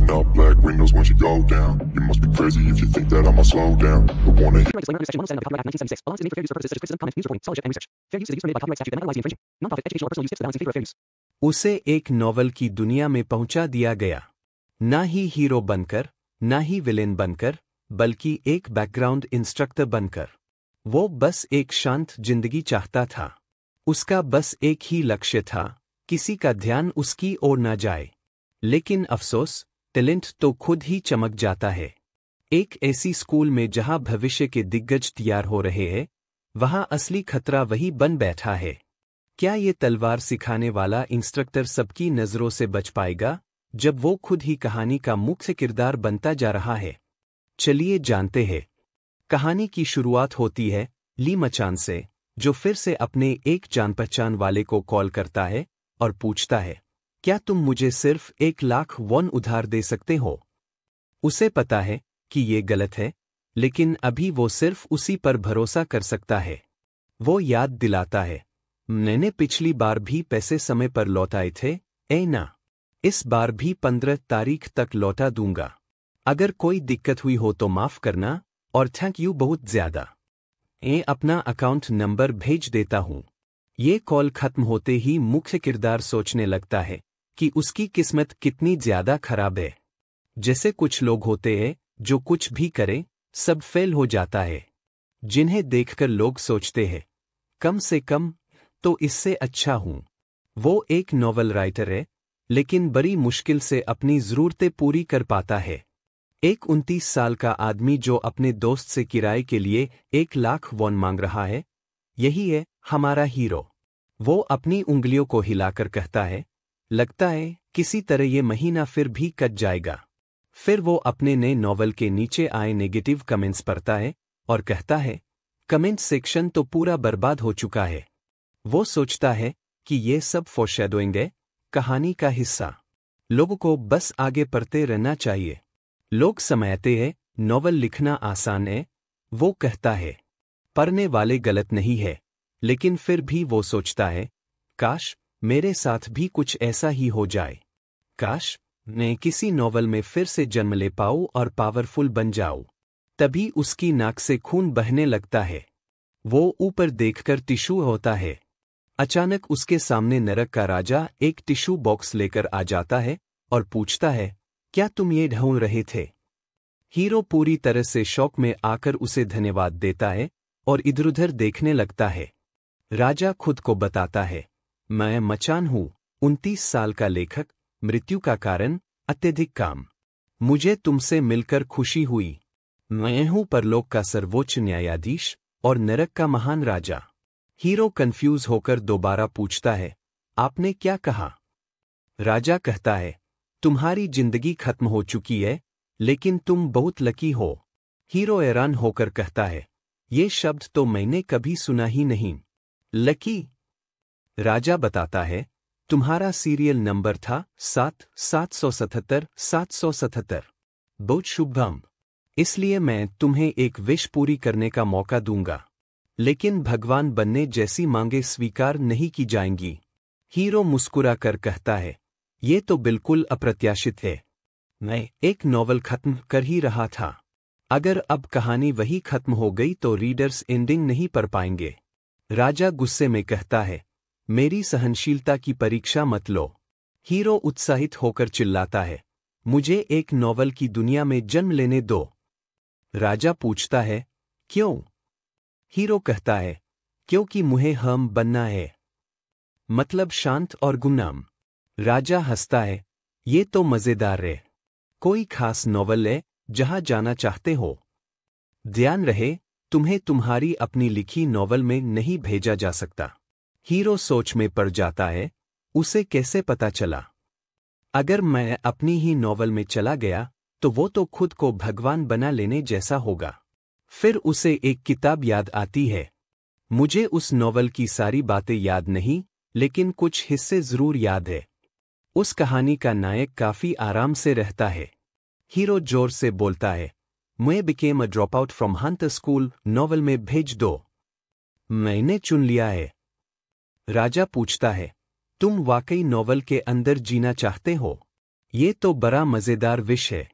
Rolling up black windows once you go down. You must be crazy if you think that I'ma slow down. But wanna hit Disclaimer under Section 107 of the Copyright Act 1976. All lines are made for fair use purposes such as criticism, comment, news reporting, scholarship, and research. Fair use to the use permitted by copyright statute and not otherwise infringing. Non-profit, educational, or personal use tips to balance in favor of fair use. उसे एक novel की दुनिया में पहुंचा दिया गया। ना ही hero बनकर, ना ही विलेन बनकर, बल्कि एक बैकग्राउंड इंस्ट्रक्टर बनकर। वो बस एक शांत जिंदगी चाहता था। उसका बस एक ही लक्ष्य था, किसी का ध्यान उसकी ओर न जाए। लेकिन अफसोस, टैलेंट तो खुद ही चमक जाता है। एक ऐसी स्कूल में जहां भविष्य के दिग्गज तैयार हो रहे हैं, वहां असली खतरा वही बन बैठा है। क्या ये तलवार सिखाने वाला इंस्ट्रक्टर सबकी नज़रों से बच पाएगा, जब वो खुद ही कहानी का मुख्य किरदार बनता जा रहा है? चलिए जानते हैं। कहानी की शुरुआत होती है ली मचान से, जो फिर से अपने एक जान पहचान वाले को कॉल करता है और पूछता है, क्या तुम मुझे सिर्फ 1 लाख वॉन उधार दे सकते हो? उसे पता है कि ये गलत है, लेकिन अभी वो सिर्फ उसी पर भरोसा कर सकता है। वो याद दिलाता है, मैंने पिछली बार भी पैसे समय पर लौटाए थे, ना। इस बार भी 15 तारीख तक लौटा दूंगा। अगर कोई दिक्कत हुई हो तो माफ करना, और थैंक यू बहुत ज्यादा। अपना अकाउंट नंबर भेज देता हूं। ये कॉल खत्म होते ही मुख्य किरदार सोचने लगता है कि उसकी किस्मत कितनी ज्यादा खराब है। जैसे कुछ लोग होते हैं जो कुछ भी करें, सब फेल हो जाता है। जिन्हें देखकर लोग सोचते हैं, कम से कम तो इससे अच्छा हूं। वो एक नॉवल राइटर है, लेकिन बड़ी मुश्किल से अपनी ज़रूरतें पूरी कर पाता है। एक 29 साल का आदमी जो अपने दोस्त से किराए के लिए 1 लाख वॉन मांग रहा है, यही है हमारा हीरो। वो अपनी उंगलियों को हिलाकर कहता है, लगता है किसी तरह ये महीना फिर भी कट जाएगा। फिर वो अपने नए नॉवल के नीचे आए नेगेटिव कमेंट्स पढ़ता है और कहता है, कमेंट सेक्शन तो पूरा बर्बाद हो चुका है। वो सोचता है कि ये सब फोरशैडोइंग है, कहानी का हिस्सा। लोगों को बस आगे पढ़ते रहना चाहिए। लोग समझते हैं नॉवल लिखना आसान है। वो कहता है, पढ़ने वाले गलत नहीं है, लेकिन फिर भी वो सोचता है, काश मेरे साथ भी कुछ ऐसा ही हो जाए। काश मैं किसी नॉवल में फिर से जन्म ले पाऊं और पावरफुल बन जाऊं। तभी उसकी नाक से खून बहने लगता है। वो ऊपर देखकर टिश्यू होता है। अचानक उसके सामने नरक का राजा एक टिश्यू बॉक्स लेकर आ जाता है और पूछता है, क्या तुम ये ढूंढ रहे थे? हीरो पूरी तरह से शौक में आकर उसे धन्यवाद देता है और इधर-उधर देखने लगता है। राजा खुद को बताता है, मैं मचान हूं, 29 साल का लेखक, मृत्यु का कारण, अत्यधिक काम। मुझे तुमसे मिलकर खुशी हुई। मैं हूं परलोक का सर्वोच्च न्यायाधीश और नरक का महान राजा। हीरो कंफ्यूज होकर दोबारा पूछता है, आपने क्या कहा? राजा कहता है, तुम्हारी जिंदगी खत्म हो चुकी है, लेकिन तुम बहुत लकी हो। हीरो हैरान होकर कहता है, ये शब्द तो मैंने कभी सुना ही नहीं। लकी? राजा बताता है, तुम्हारा सीरियल नंबर था 777 बहुत शुभम। इसलिए मैं तुम्हें एक विश पूरी करने का मौका दूंगा, लेकिन भगवान बनने जैसी मांगे स्वीकार नहीं की जाएंगी। हीरो मुस्कुरा कर कहता है, ये तो बिल्कुल अप्रत्याशित है। मैं एक नॉवल खत्म कर ही रहा था। अगर अब कहानी वही खत्म हो गई तो रीडर्स एंडिंग नहीं पढ़ पाएंगे। राजा गुस्से में कहता है, मेरी सहनशीलता की परीक्षा मत लो। हीरो उत्साहित होकर चिल्लाता है, मुझे एक नॉवल की दुनिया में जन्म लेने दो। राजा पूछता है, क्यों? हीरो कहता है, क्योंकि मुझे हम बनना है, मतलब शांत और गुमनाम। राजा हंसता है, ये तो मजेदार है। कोई खास नॉवल है जहां जाना चाहते हो? ध्यान रहे, तुम्हें तुम्हारी अपनी लिखी नॉवल में नहीं भेजा जा सकता। हीरो सोच में पड़ जाता है, उसे कैसे पता चला? अगर मैं अपनी ही नॉवल में चला गया, तो वो तो खुद को भगवान बना लेने जैसा होगा। फिर उसे एक किताब याद आती है। मुझे उस नॉवल की सारी बातें याद नहीं, लेकिन कुछ हिस्से जरूर याद है। उस कहानी का नायक काफी आराम से रहता है। हीरो जोर से बोलता है, मैं became a drop out from Hunter school, novel में भेज दो। मैंने चुन लिया है। राजा पूछता है, तुम वाकई नॉवल के अंदर जीना चाहते हो? ये तो बड़ा मजेदार विश है।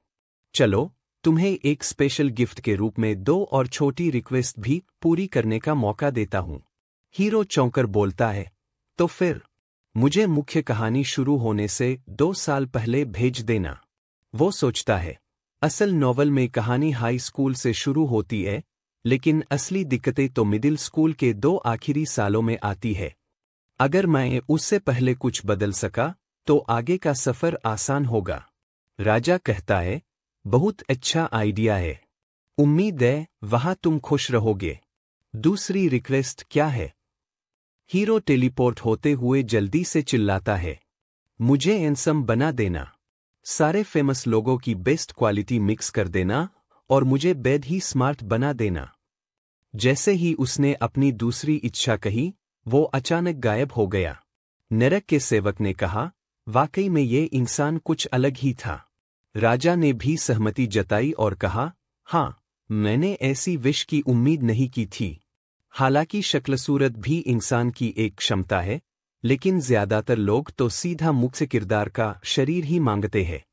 चलो, तुम्हें एक स्पेशल गिफ्ट के रूप में 2 और छोटी रिक्वेस्ट भी पूरी करने का मौका देता हूं। हीरो चौंकर बोलता है, तो फिर मुझे मुख्य कहानी शुरू होने से 2 साल पहले भेज देना। वो सोचता है, असल नॉवल में कहानी हाई स्कूल से शुरू होती है, लेकिन असली दिक्कतें तो मिडिल स्कूल के 2 आखिरी सालों में आती है। अगर मैं उससे पहले कुछ बदल सका तो आगे का सफर आसान होगा। राजा कहता है, बहुत अच्छा आइडिया है। उम्मीद है वहां तुम खुश रहोगे। दूसरी रिक्वेस्ट क्या है? हीरो टेलीपोर्ट होते हुए जल्दी से चिल्लाता है, मुझे हैंडसम बना देना। सारे फेमस लोगों की बेस्ट क्वालिटी मिक्स कर देना और मुझे बेद ही स्मार्ट बना देना। जैसे ही उसने अपनी दूसरी इच्छा कही, वो अचानक गायब हो गया। नरक के सेवक ने कहा, वाकई में ये इंसान कुछ अलग ही था। राजा ने भी सहमति जताई और कहा, हाँ, मैंने ऐसी विश की उम्मीद नहीं की थी। हालांकि शक्ल सूरत भी इंसान की एक क्षमता है, लेकिन ज्यादातर लोग तो सीधा मुख्य किरदार का शरीर ही मांगते हैं।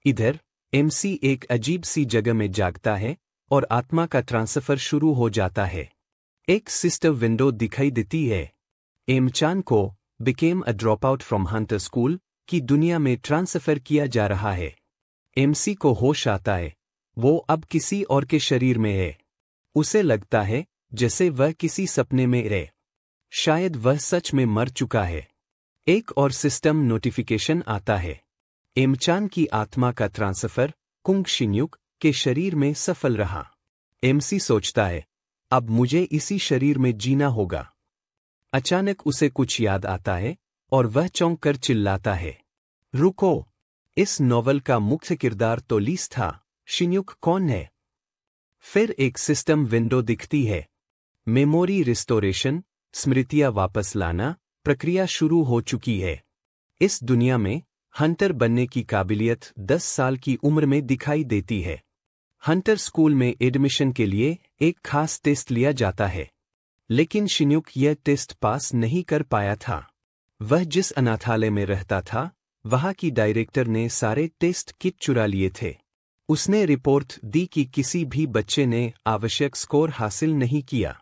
इधर एमसी एक अजीब सी जगह में जागता है और आत्मा का ट्रांसफर शुरू हो जाता है। एक सिस्टर विंडो दिखाई देती है। एमचान को became a drop out from Hunter school की दुनिया में ट्रांसफर किया जा रहा है। एमसी को होश आता है, वो अब किसी और के शरीर में है। उसे लगता है जैसे वह किसी सपने में रहे। शायद वह सच में मर चुका है। एक और सिस्टम नोटिफिकेशन आता है। एमचान की आत्मा का ट्रांसफर कुंग शिन्युक के शरीर में सफल रहा। एमसी सोचता है, अब मुझे इसी शरीर में जीना होगा। अचानक उसे कुछ याद आता है और वह चौंक कर चिल्लाता है, रुको, इस नॉवल का मुख्य किरदार तो लीस था। शिन्युक कौन है? फिर एक सिस्टम विंडो दिखती है। मेमोरी रिस्टोरेशन, स्मृतियां वापस लाना प्रक्रिया शुरू हो चुकी है। इस दुनिया में हंटर बनने की काबिलियत 10 साल की उम्र में दिखाई देती है। हंटर स्कूल में एडमिशन के लिए एक खास टेस्ट लिया जाता है, लेकिन शिन्युक यह टेस्ट पास नहीं कर पाया था। वह जिस अनाथालय में रहता था, वहां की डायरेक्टर ने सारे टेस्ट किट चुरा लिए थे। उसने रिपोर्ट दी कि किसी भी बच्चे ने आवश्यक स्कोर हासिल नहीं किया।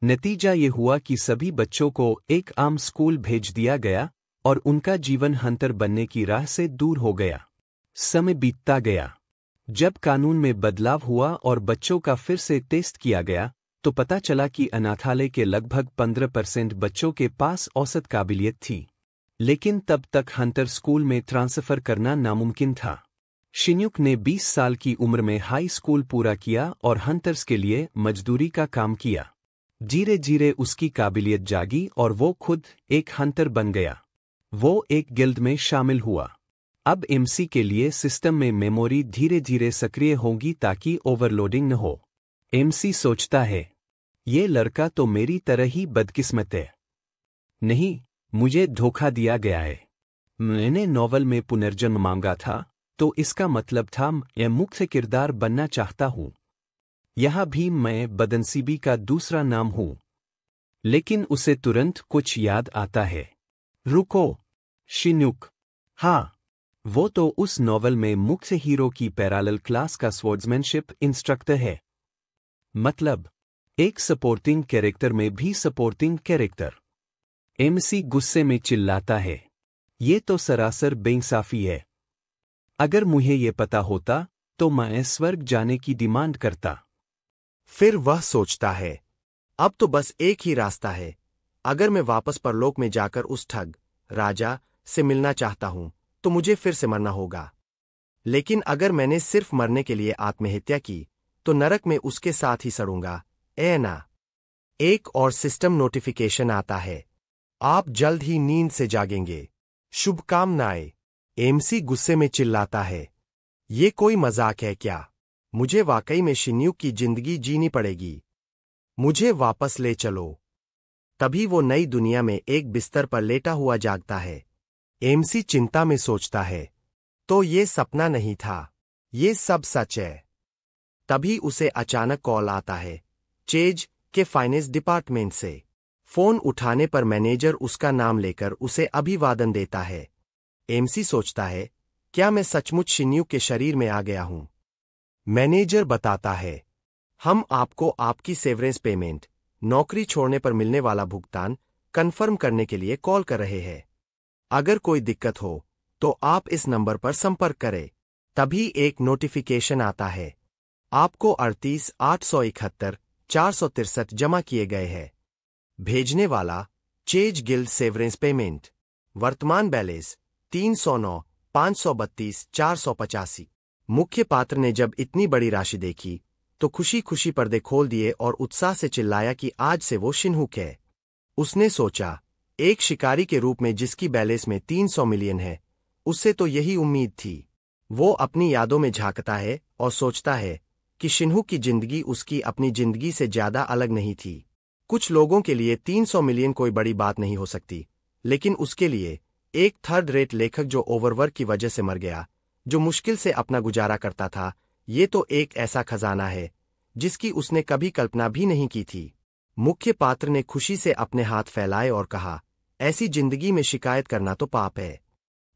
नतीजा ये हुआ कि सभी बच्चों को एक आम स्कूल भेज दिया गया और उनका जीवन हंटर बनने की राह से दूर हो गया। समय बीतता गया। जब कानून में बदलाव हुआ और बच्चों का फिर से टेस्ट किया गया, तो पता चला कि अनाथालय के लगभग 15% बच्चों के पास औसत काबिलियत थी। लेकिन तब तक हंटर स्कूल में ट्रांसफर करना नामुमकिन था। शिन्युक ने 20 साल की उम्र में हाई स्कूल पूरा किया और हंटर्स के लिए मजदूरी का काम किया। धीरे धीरे उसकी काबिलियत जागी और वो खुद एक हंटर बन गया। वो एक गिल्ड में शामिल हुआ। अब एमसी के लिए सिस्टम में मेमोरी धीरे धीरे सक्रिय होगी ताकि ओवरलोडिंग न हो। एमसी सोचता है, ये लड़का तो मेरी तरह ही बदकिस्मत है। नहीं, मुझे धोखा दिया गया है। मैंने नॉवल में पुनर्जन्म मांगा था, तो इसका मतलब था मैं मुख्य किरदार बनना चाहता हूं। यहां भी मैं बदनसीबी का दूसरा नाम हूं। लेकिन उसे तुरंत कुछ याद आता है। रुको, शिन्युक। हाँ, वो तो उस नॉवल में मुख्य हीरो की पैरेलल क्लास का स्वॉर्ड्समैनशिप इंस्ट्रक्टर है। मतलब, एक सपोर्टिंग कैरेक्टर में भी सपोर्टिंग कैरेक्टर। एमसी गुस्से में चिल्लाता है, ये तो सरासर बेइंसाफी है। अगर मुझे ये पता होता तो मैं स्वर्ग जाने की डिमांड करता। फिर वह सोचता है, अब तो बस एक ही रास्ता है। अगर मैं वापस परलोक में जाकर उस ठग राजा से मिलना चाहता हूं, तो मुझे फिर से मरना होगा। लेकिन अगर मैंने सिर्फ मरने के लिए आत्महत्या की, तो नरक में उसके साथ ही सड़ूंगा। ना। एक और सिस्टम नोटिफिकेशन आता है, आप जल्द ही नींद से जागेंगे। शुभकामनाएं। एमसी गुस्से में चिल्लाता है, ये कोई मजाक है क्या? मुझे वाकई में शिन्युक की जिंदगी जीनी पड़ेगी। मुझे वापस ले चलो। तभी वो नई दुनिया में एक बिस्तर पर लेटा हुआ जागता है। एमसी चिंता में सोचता है, तो ये सपना नहीं था, ये सब सच है। तभी उसे अचानक कॉल आता है, चेज के फाइनेंस डिपार्टमेंट से। फोन उठाने पर मैनेजर उसका नाम लेकर उसे अभिवादन देता है। एमसी सोचता है, क्या मैं सचमुच शिन्यू के शरीर में आ गया हूं? मैनेजर बताता है, हम आपको आपकी सेवरेंस पेमेंट, नौकरी छोड़ने पर मिलने वाला भुगतान कंफर्म करने के लिए कॉल कर रहे हैं। अगर कोई दिक्कत हो तो आप इस नंबर पर संपर्क करें। तभी एक नोटिफिकेशन आता है, आपको 38,871,463 जमा किए गए हैं। भेजने वाला चेज गिल्ड सेवरेंस पेमेंट, वर्तमान बैलेंस 309,532,485। मुख्य पात्र ने जब इतनी बड़ी राशि देखी तो खुशी खुशी पर्दे खोल दिए और उत्साह से चिल्लाया कि आज से वो शिन्हुक है। उसने सोचा, एक शिकारी के रूप में जिसकी बैलेंस में 300 मिलियन है, उससे तो यही उम्मीद थी। वो अपनी यादों में झांकता है और सोचता है कि शिन्हुक की जिंदगी उसकी अपनी जिंदगी से ज्यादा अलग नहीं थी। कुछ लोगों के लिए 300 मिलियन कोई बड़ी बात नहीं हो सकती, लेकिन उसके लिए, एक थर्ड रेट लेखक जो ओवरवर्क की वजह से मर गया, जो मुश्किल से अपना गुजारा करता था, ये तो एक ऐसा खजाना है जिसकी उसने कभी कल्पना भी नहीं की थी। मुख्य पात्र ने खुशी से अपने हाथ फैलाए और कहा, ऐसी जिंदगी में शिकायत करना तो पाप है।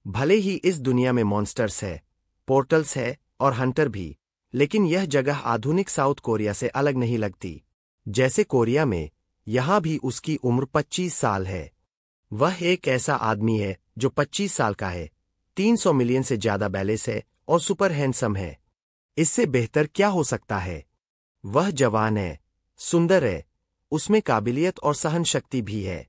भले ही इस दुनिया में मॉन्स्टर्स है, पोर्टल्स है और हंटर भी, लेकिन यह जगह आधुनिक साउथ कोरिया से अलग नहीं लगती। जैसे कोरिया में, यहां भी उसकी उम्र 25 साल है। वह एक ऐसा आदमी है जो 25 साल का है, 300 मिलियन से ज्यादा बैलेंस है और सुपर हैंडसम है। इससे बेहतर क्या हो सकता है? वह जवान है, सुंदर है, उसमें काबिलियत और सहन शक्ति भी है।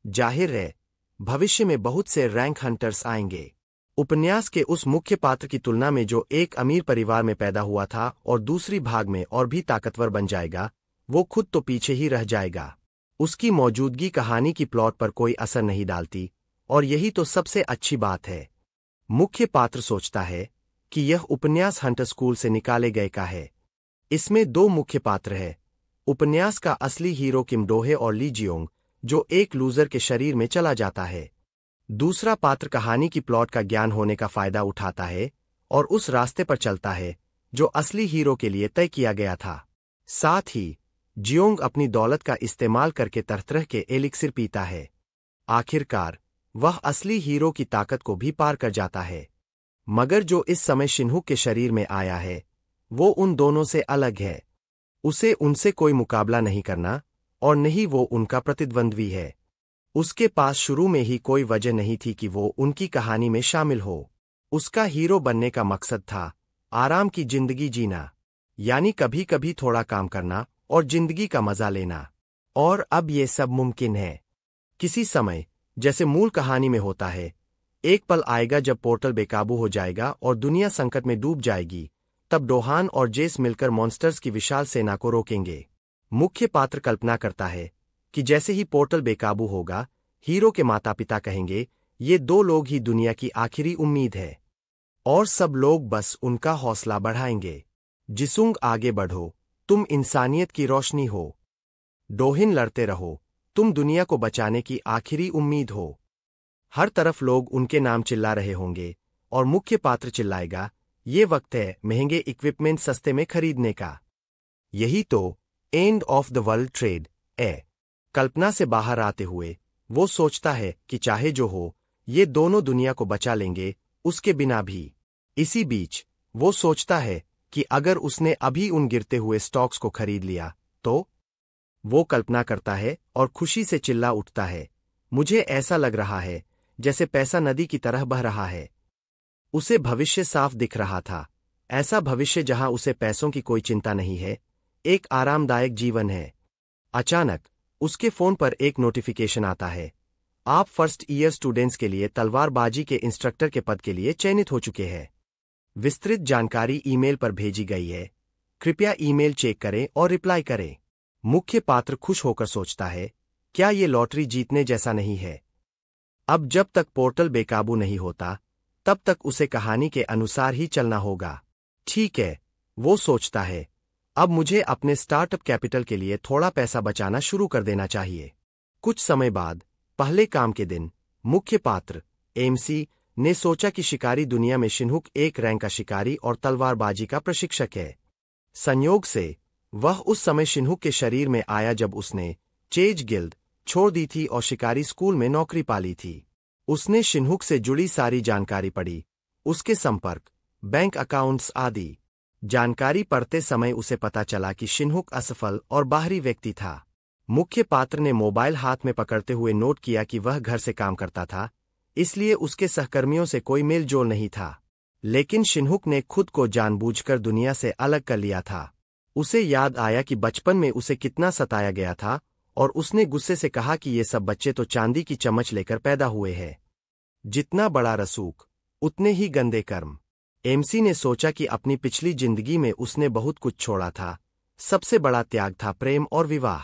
जाहिर है, भविष्य में बहुत से रैंक हंटर्स आएंगे। उपन्यास के उस मुख्य पात्र की तुलना में जो एक अमीर परिवार में पैदा हुआ था और दूसरी भाग में और भी ताकतवर बन जाएगा, वो खुद तो पीछे ही रह जाएगा। उसकी मौजूदगी कहानी की प्लॉट पर कोई असर नहीं डालती, और यही तो सबसे अच्छी बात है। मुख्य पात्र सोचता है कि यह उपन्यास हंटर स्कूल से निकाले गए का है। इसमें 2 मुख्य पात्र हैं। उपन्यास का असली हीरो किम डोहे और ली जियोंग, जो एक लूजर के शरीर में चला जाता है। दूसरा पात्र कहानी की प्लॉट का ज्ञान होने का फायदा उठाता है और उस रास्ते पर चलता है जो असली हीरो के लिए तय किया गया था। साथ ही जियोंग अपनी दौलत का इस्तेमाल करके तरह-तरह के एलिक्सिर पीता है। आखिरकार वह असली हीरो की ताकत को भी पार कर जाता है। मगर जो इस समय शिन्हुक के शरीर में आया है, वो उन दोनों से अलग है। उसे उनसे कोई मुकाबला नहीं करना और नहीं वो उनका प्रतिद्वंद्वी है। उसके पास शुरू में ही कोई वजह नहीं थी कि वो उनकी कहानी में शामिल हो। उसका हीरो बनने का मकसद था आराम की जिंदगी जीना, यानी कभी कभी थोड़ा काम करना और जिंदगी का मजा लेना। और अब ये सब मुमकिन है। किसी समय, जैसे मूल कहानी में होता है, एक पल आएगा जब पोर्टल बेकाबू हो जाएगा और दुनिया संकट में डूब जाएगी। तब डोहान और जेस मिलकर मॉन्स्टर्स की विशाल सेना को रोकेंगे। मुख्य पात्र कल्पना करता है कि जैसे ही पोर्टल बेकाबू होगा, हीरो के माता पिता कहेंगे, ये 2 लोग ही दुनिया की आखिरी उम्मीद है। और सब लोग बस उनका हौसला बढ़ाएंगे। जिसुंग आगे बढ़ो, तुम इंसानियत की रोशनी हो। डोहिन लड़ते रहो, तुम दुनिया को बचाने की आखिरी उम्मीद हो। हर तरफ लोग उनके नाम चिल्ला रहे होंगे और मुख्य पात्र चिल्लाएगा, ये वक्त है महंगे इक्विपमेंट सस्ते में खरीदने का। यही तो end of the world trade है। कल्पना से बाहर आते हुए वो सोचता है कि चाहे जो हो, ये दोनों दुनिया को बचा लेंगे, उसके बिना भी। इसी बीच वो सोचता है कि अगर उसने अभी उन गिरते हुए स्टॉक्स को खरीद लिया तो। वो कल्पना करता है और खुशी से चिल्ला उठता है, मुझे ऐसा लग रहा है जैसे पैसा नदी की तरह बह रहा है। उसे भविष्य साफ दिख रहा था, ऐसा भविष्य जहां उसे पैसों की कोई चिंता नहीं है, एक आरामदायक जीवन है। अचानक उसके फोन पर एक नोटिफिकेशन आता है, आप फर्स्ट ईयर स्टूडेंट्स के लिए तलवारबाजी के इंस्ट्रक्टर के पद के लिए चयनित हो चुके हैं। विस्तृत जानकारी ईमेल पर भेजी गई है, कृपया ईमेल चेक करें और रिप्लाई करें। मुख्य पात्र खुश होकर सोचता है, क्या ये लॉटरी जीतने जैसा नहीं है? अब जब तक पोर्टल बेकाबू नहीं होता, तब तक उसे कहानी के अनुसार ही चलना होगा। ठीक है, वो सोचता है, अब मुझे अपने स्टार्टअप कैपिटल के लिए थोड़ा पैसा बचाना शुरू कर देना चाहिए। कुछ समय बाद, पहले काम के दिन, मुख्य पात्र एमसी ने सोचा कि शिकारी दुनिया में शिन्हुक एक रैंक का शिकारी और तलवारबाजी का प्रशिक्षक है। संयोग से वह उस समय शिन्हुक के शरीर में आया जब उसने चेज गिल्ड छोड़ दी थी और शिकारी स्कूल में नौकरी पाली थी। उसने शिन्हुक से जुड़ी सारी जानकारी पढ़ी उसके संपर्क, बैंक अकाउंट्स आदि जानकारी पढ़ते समय उसे पता चला कि शिनहुक असफल और बाहरी व्यक्ति था। मुख्य पात्र ने मोबाइल हाथ में पकड़ते हुए नोट किया कि वह घर से काम करता था, इसलिए उसके सहकर्मियों से कोई मेल जोल नहीं था। लेकिन शिनहुक ने खुद को जानबूझकर दुनिया से अलग कर लिया था। उसे याद आया कि बचपन में उसे कितना सताया गया था और उसने गुस्से से कहा कि ये सब बच्चे तो चांदी की चम्मच लेकर पैदा हुए हैं। जितना बड़ा रसूख, उतने ही गंदे कर्म। एमसी ने सोचा कि अपनी पिछली जिंदगी में उसने बहुत कुछ छोड़ा था। सबसे बड़ा त्याग था प्रेम और विवाह।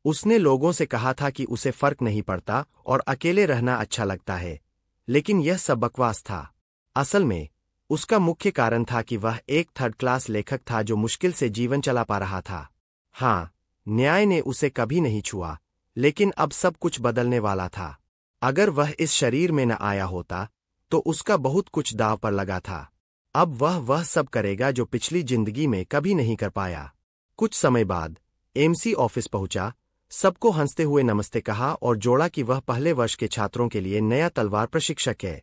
उसने लोगों से कहा था कि उसे फर्क नहीं पड़ता और अकेले रहना अच्छा लगता है, लेकिन यह सब बकवास था। असल में उसका मुख्य कारण था कि वह एक थर्ड क्लास लेखक था जो मुश्किल से जीवन चला पा रहा था। हाँ, न्याय ने उसे कभी नहीं छुआ, लेकिन अब सब कुछ बदलने वाला था। अगर वह इस शरीर में न आया होता तो उसका बहुत कुछ दांव पर लगा था। अब वह सब करेगा जो पिछली जिंदगी में कभी नहीं कर पाया। कुछ समय बाद एमसी ऑफिस पहुंचा, सबको हंसते हुए नमस्ते कहा और जोड़ा कि वह पहले वर्ष के छात्रों के लिए नया तलवार प्रशिक्षक है।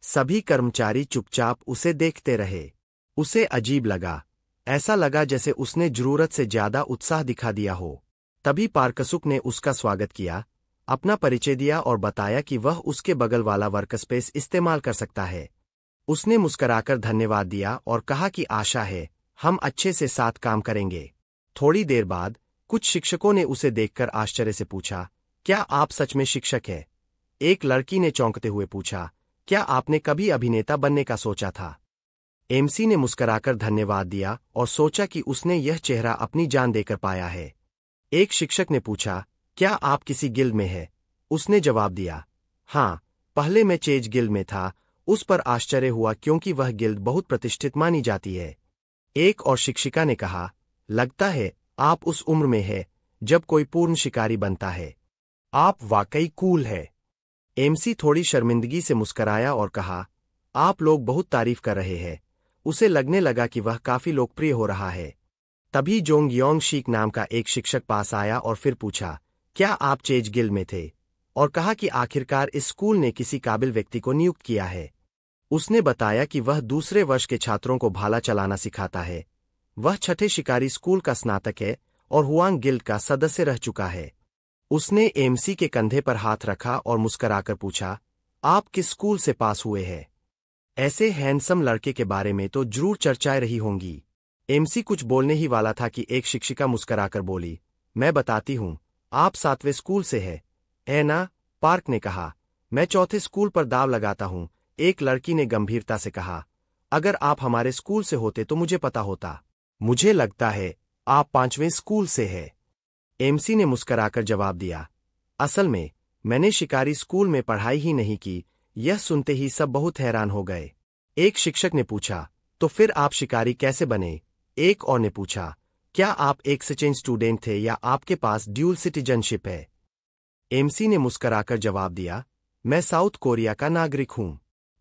सभी कर्मचारी चुपचाप उसे देखते रहे। उसे अजीब लगा, ऐसा लगा जैसे उसने जरूरत से ज्यादा उत्साह दिखा दिया हो। तभी पार्कसुक ने उसका स्वागत किया, अपना परिचय दिया और बताया कि वह उसके बगल वाला वर्कस्पेस इस्तेमाल कर सकता है। उसने मुस्कराकर धन्यवाद दिया और कहा कि आशा है हम अच्छे से साथ काम करेंगे। थोड़ी देर बाद कुछ शिक्षकों ने उसे देखकर आश्चर्य से पूछा, क्या आप सच में शिक्षक हैं? एक लड़की ने चौंकते हुए पूछा, क्या आपने कभी अभिनेता बनने का सोचा था? एमसी ने मुस्कराकर धन्यवाद दिया और सोचा कि उसने यह चेहरा अपनी जान देकर पाया है। एक शिक्षक ने पूछा, क्या आप किसी गिल्ड में हैं? उसने जवाब दिया, हाँ, पहले मैं चेज गिल्ड में था। उस पर आश्चर्य हुआ क्योंकि वह गिल्ड बहुत प्रतिष्ठित मानी जाती है। एक और शिक्षिका ने कहा, लगता है आप उस उम्र में है जब कोई पूर्ण शिकारी बनता है। आप वाकई कूल है। एमसी थोड़ी शर्मिंदगी से मुस्कराया और कहा, आप लोग बहुत तारीफ कर रहे हैं। उसे लगने लगा कि वह काफी लोकप्रिय हो रहा है। तभी जोंग योंग शीक नाम का एक शिक्षक पास आया और फिर पूछा, क्या आप चेज गिल्ड में थे? और कहा कि आखिरकार इस स्कूल ने किसी काबिल व्यक्ति को नियुक्त किया है। उसने बताया कि वह दूसरे वर्ष के छात्रों को भाला चलाना सिखाता है। वह छठे शिकारी स्कूल का स्नातक है और हुआंग गिल्ड का सदस्य रह चुका है। उसने एमसी के कंधे पर हाथ रखा और मुस्कराकर पूछा, आप किस स्कूल से पास हुए हैं? ऐसे हैंडसम लड़के के बारे में तो जरूर चर्चाएं रही होंगी। एमसी कुछ बोलने ही वाला था कि एक शिक्षिका मुस्कराकर बोली, मैं बताती हूं, आप 7वें स्कूल से है। है ना? पार्क ने कहा, मैं चौथे स्कूल पर दाव लगाता हूं। एक लड़की ने गंभीरता से कहा, अगर आप हमारे स्कूल से होते तो मुझे पता होता। मुझे लगता है आप 5वें स्कूल से है। एमसी ने मुस्कराकर जवाब दिया, असल में मैंने शिकारी स्कूल में पढ़ाई ही नहीं की। यह सुनते ही सब बहुत हैरान हो गए। एक शिक्षक ने पूछा, तो फिर आप शिकारी कैसे बने? एक और ने पूछा, क्या आप एक एक्सचेंज स्टूडेंट थे या आपके पास ड्यूल सिटीजनशिप है? एमसी ने मुस्कराकर जवाब दिया, मैं साउथ कोरिया का नागरिक हूं।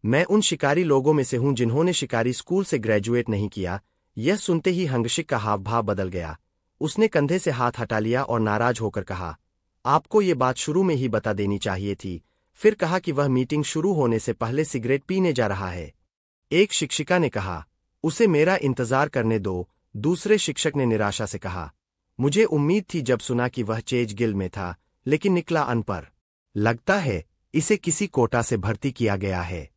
मैं उन शिकारी लोगों में से हूं जिन्होंने शिकारी स्कूल से ग्रेजुएट नहीं किया। यह सुनते ही हंगशिक का हाव भाव बदल गया। उसने कंधे से हाथ हटा लिया और नाराज होकर कहा, आपको ये बात शुरू में ही बता देनी चाहिए थी। फिर कहा कि वह मीटिंग शुरू होने से पहले सिगरेट पीने जा रहा है। एक शिक्षिका ने कहा, उसे मेरा इंतजार करने दो। दूसरे शिक्षक ने निराशा से कहा, मुझे उम्मीद थी जब सुना कि वह चेज गिल्ड में था, लेकिन निकला अनपढ़। लगता है इसे किसी कोटा से भर्ती किया गया है।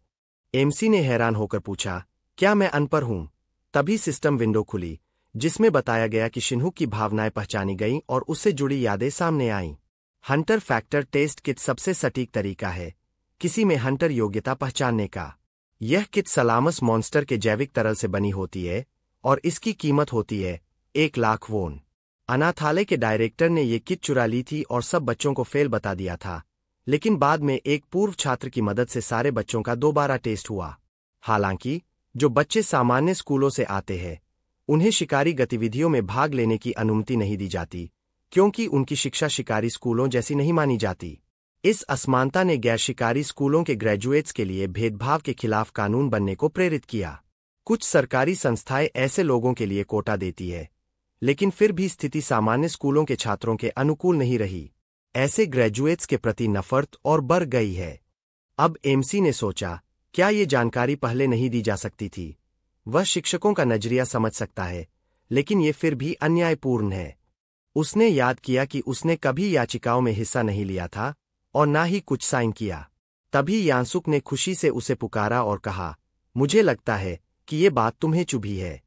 एमसी ने हैरान होकर पूछा, क्या मैं अनपढ़ हूं? तभी सिस्टम विंडो खुली, जिसमें बताया गया कि शिनहुक की भावनाएं पहचानी गईं और उससे जुड़ी यादें सामने आईं। हंटर फैक्टर टेस्ट किट सबसे सटीक तरीका है किसी में हंटर योग्यता पहचानने का। यह किट सलामस मॉन्स्टर के जैविक तरल से बनी होती है और इसकी कीमत होती है 1 लाख वोन। अनाथालय के डायरेक्टर ने यह किट चुरा ली थी और सब बच्चों को फेल बता दिया था, लेकिन बाद में एक पूर्व छात्र की मदद से सारे बच्चों का दोबारा टेस्ट हुआ। हालांकि जो बच्चे सामान्य स्कूलों से आते हैं उन्हें शिकारी गतिविधियों में भाग लेने की अनुमति नहीं दी जाती, क्योंकि उनकी शिक्षा शिकारी स्कूलों जैसी नहीं मानी जाती। इस असमानता ने गैर शिकारी स्कूलों के ग्रेजुएट्स के लिए भेदभाव के खिलाफ कानून बनने को प्रेरित किया। कुछ सरकारी संस्थाएं ऐसे लोगों के लिए कोटा देती है, लेकिन फिर भी स्थिति सामान्य स्कूलों के छात्रों के अनुकूल नहीं रही। ऐसे ग्रेजुएट्स के प्रति नफरत और बढ़ गई है। अब एमसी ने सोचा, क्या ये जानकारी पहले नहीं दी जा सकती थी? वह शिक्षकों का नजरिया समझ सकता है, लेकिन ये फिर भी अन्यायपूर्ण है। उसने याद किया कि उसने कभी याचिकाओं में हिस्सा नहीं लिया था और ना ही कुछ साइन किया। तभी यांसुक ने खुशी से उसे पुकारा और कहा, मुझे लगता है कि ये बात तुम्हें चुभी है।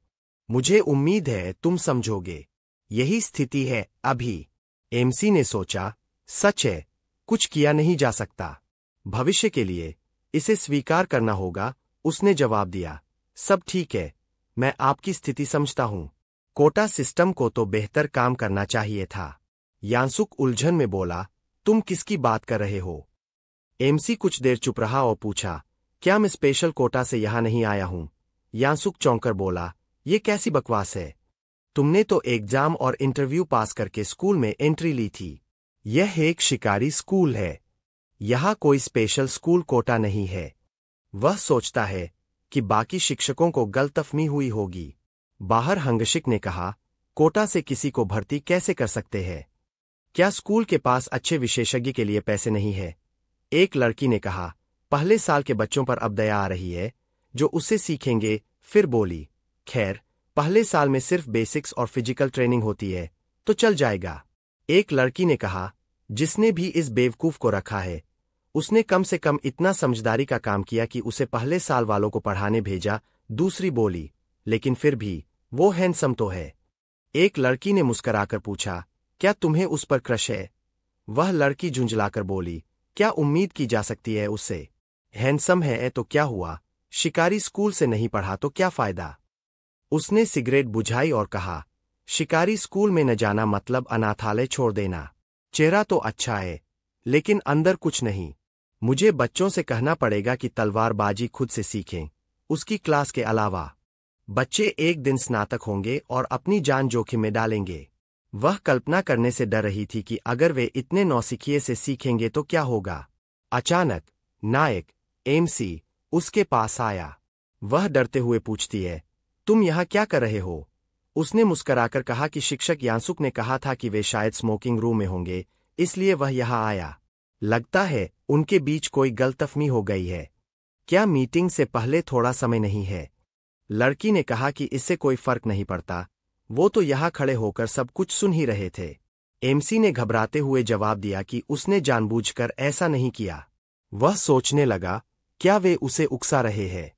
मुझे उम्मीद है तुम समझोगे। यही स्थिति है अभी। एमसी ने सोचा, सच है, कुछ किया नहीं जा सकता। भविष्य के लिए इसे स्वीकार करना होगा। उसने जवाब दिया, सब ठीक है, मैं आपकी स्थिति समझता हूं। कोटा सिस्टम को तो बेहतर काम करना चाहिए था। यांसुक उलझन में बोला, तुम किसकी बात कर रहे हो? एमसी कुछ देर चुप रहा और पूछा, क्या मैं स्पेशल कोटा से यहां नहीं आया हूं? यांसुक चौंकर बोला, ये कैसी बकवास है? तुमने तो एग्जाम और इंटरव्यू पास करके स्कूल में एंट्री ली थी। यह एक शिकारी स्कूल है। यहां कोई स्पेशल स्कूल कोटा नहीं है। वह सोचता है कि बाकी शिक्षकों को गलतफहमी हुई होगी। बाहर हंगशिक ने कहा, कोटा से किसी को भर्ती कैसे कर सकते हैं? क्या स्कूल के पास अच्छे विशेषज्ञ के लिए पैसे नहीं है? एक लड़की ने कहा, पहले साल के बच्चों पर अब दया आ रही है, जो उससे सीखेंगे। फिर बोली, खैर, पहले साल में सिर्फ बेसिक्स और फिजिकल ट्रेनिंग होती है, तो चल जाएगा। एक लड़की ने कहा, जिसने भी इस बेवकूफ को रखा है, उसने कम से कम इतना समझदारी का काम किया कि उसे पहले साल वालों को पढ़ाने भेजा। दूसरी बोली, लेकिन फिर भी वो हैंडसम तो है। एक लड़की ने मुस्कराकर पूछा, क्या तुम्हें उस पर क्रश है? वह लड़की झुंझलाकर बोली, क्या उम्मीद की जा सकती है उससे? हैंडसम है तो क्या हुआ? शिकारी स्कूल से नहीं पढ़ा तो क्या फायदा? उसने सिगरेट बुझाई और कहा, शिकारी स्कूल में न जाना मतलब अनाथालय छोड़ देना। चेहरा तो अच्छा है, लेकिन अंदर कुछ नहीं। मुझे बच्चों से कहना पड़ेगा कि तलवारबाजी खुद से सीखें, उसकी क्लास के अलावा। बच्चे एक दिन स्नातक होंगे और अपनी जान जोखिम में डालेंगे। वह कल्पना करने से डर रही थी कि अगर वे इतने नौसिखिए से सीखेंगे तो क्या होगा। अचानक नायक एमसी उसके पास आया। वह डरते हुए पूछती है, तुम यहाँ क्या कर रहे हो? उसने मुस्कराकर कहा कि शिक्षक यांसुक ने कहा था कि वे शायद स्मोकिंग रूम में होंगे, इसलिए वह यहाँ आया। लगता है उनके बीच कोई गलतफहमी हो गई है। क्या मीटिंग से पहले थोड़ा समय नहीं है? लड़की ने कहा कि इससे कोई फर्क नहीं पड़ता, वो तो यहाँ खड़े होकर सब कुछ सुन ही रहे थे। एमसी ने घबराते हुए जवाब दिया कि उसने जानबूझकर ऐसा नहीं किया। वह सोचने लगा, क्या वे उसे उकसा रहे हैं?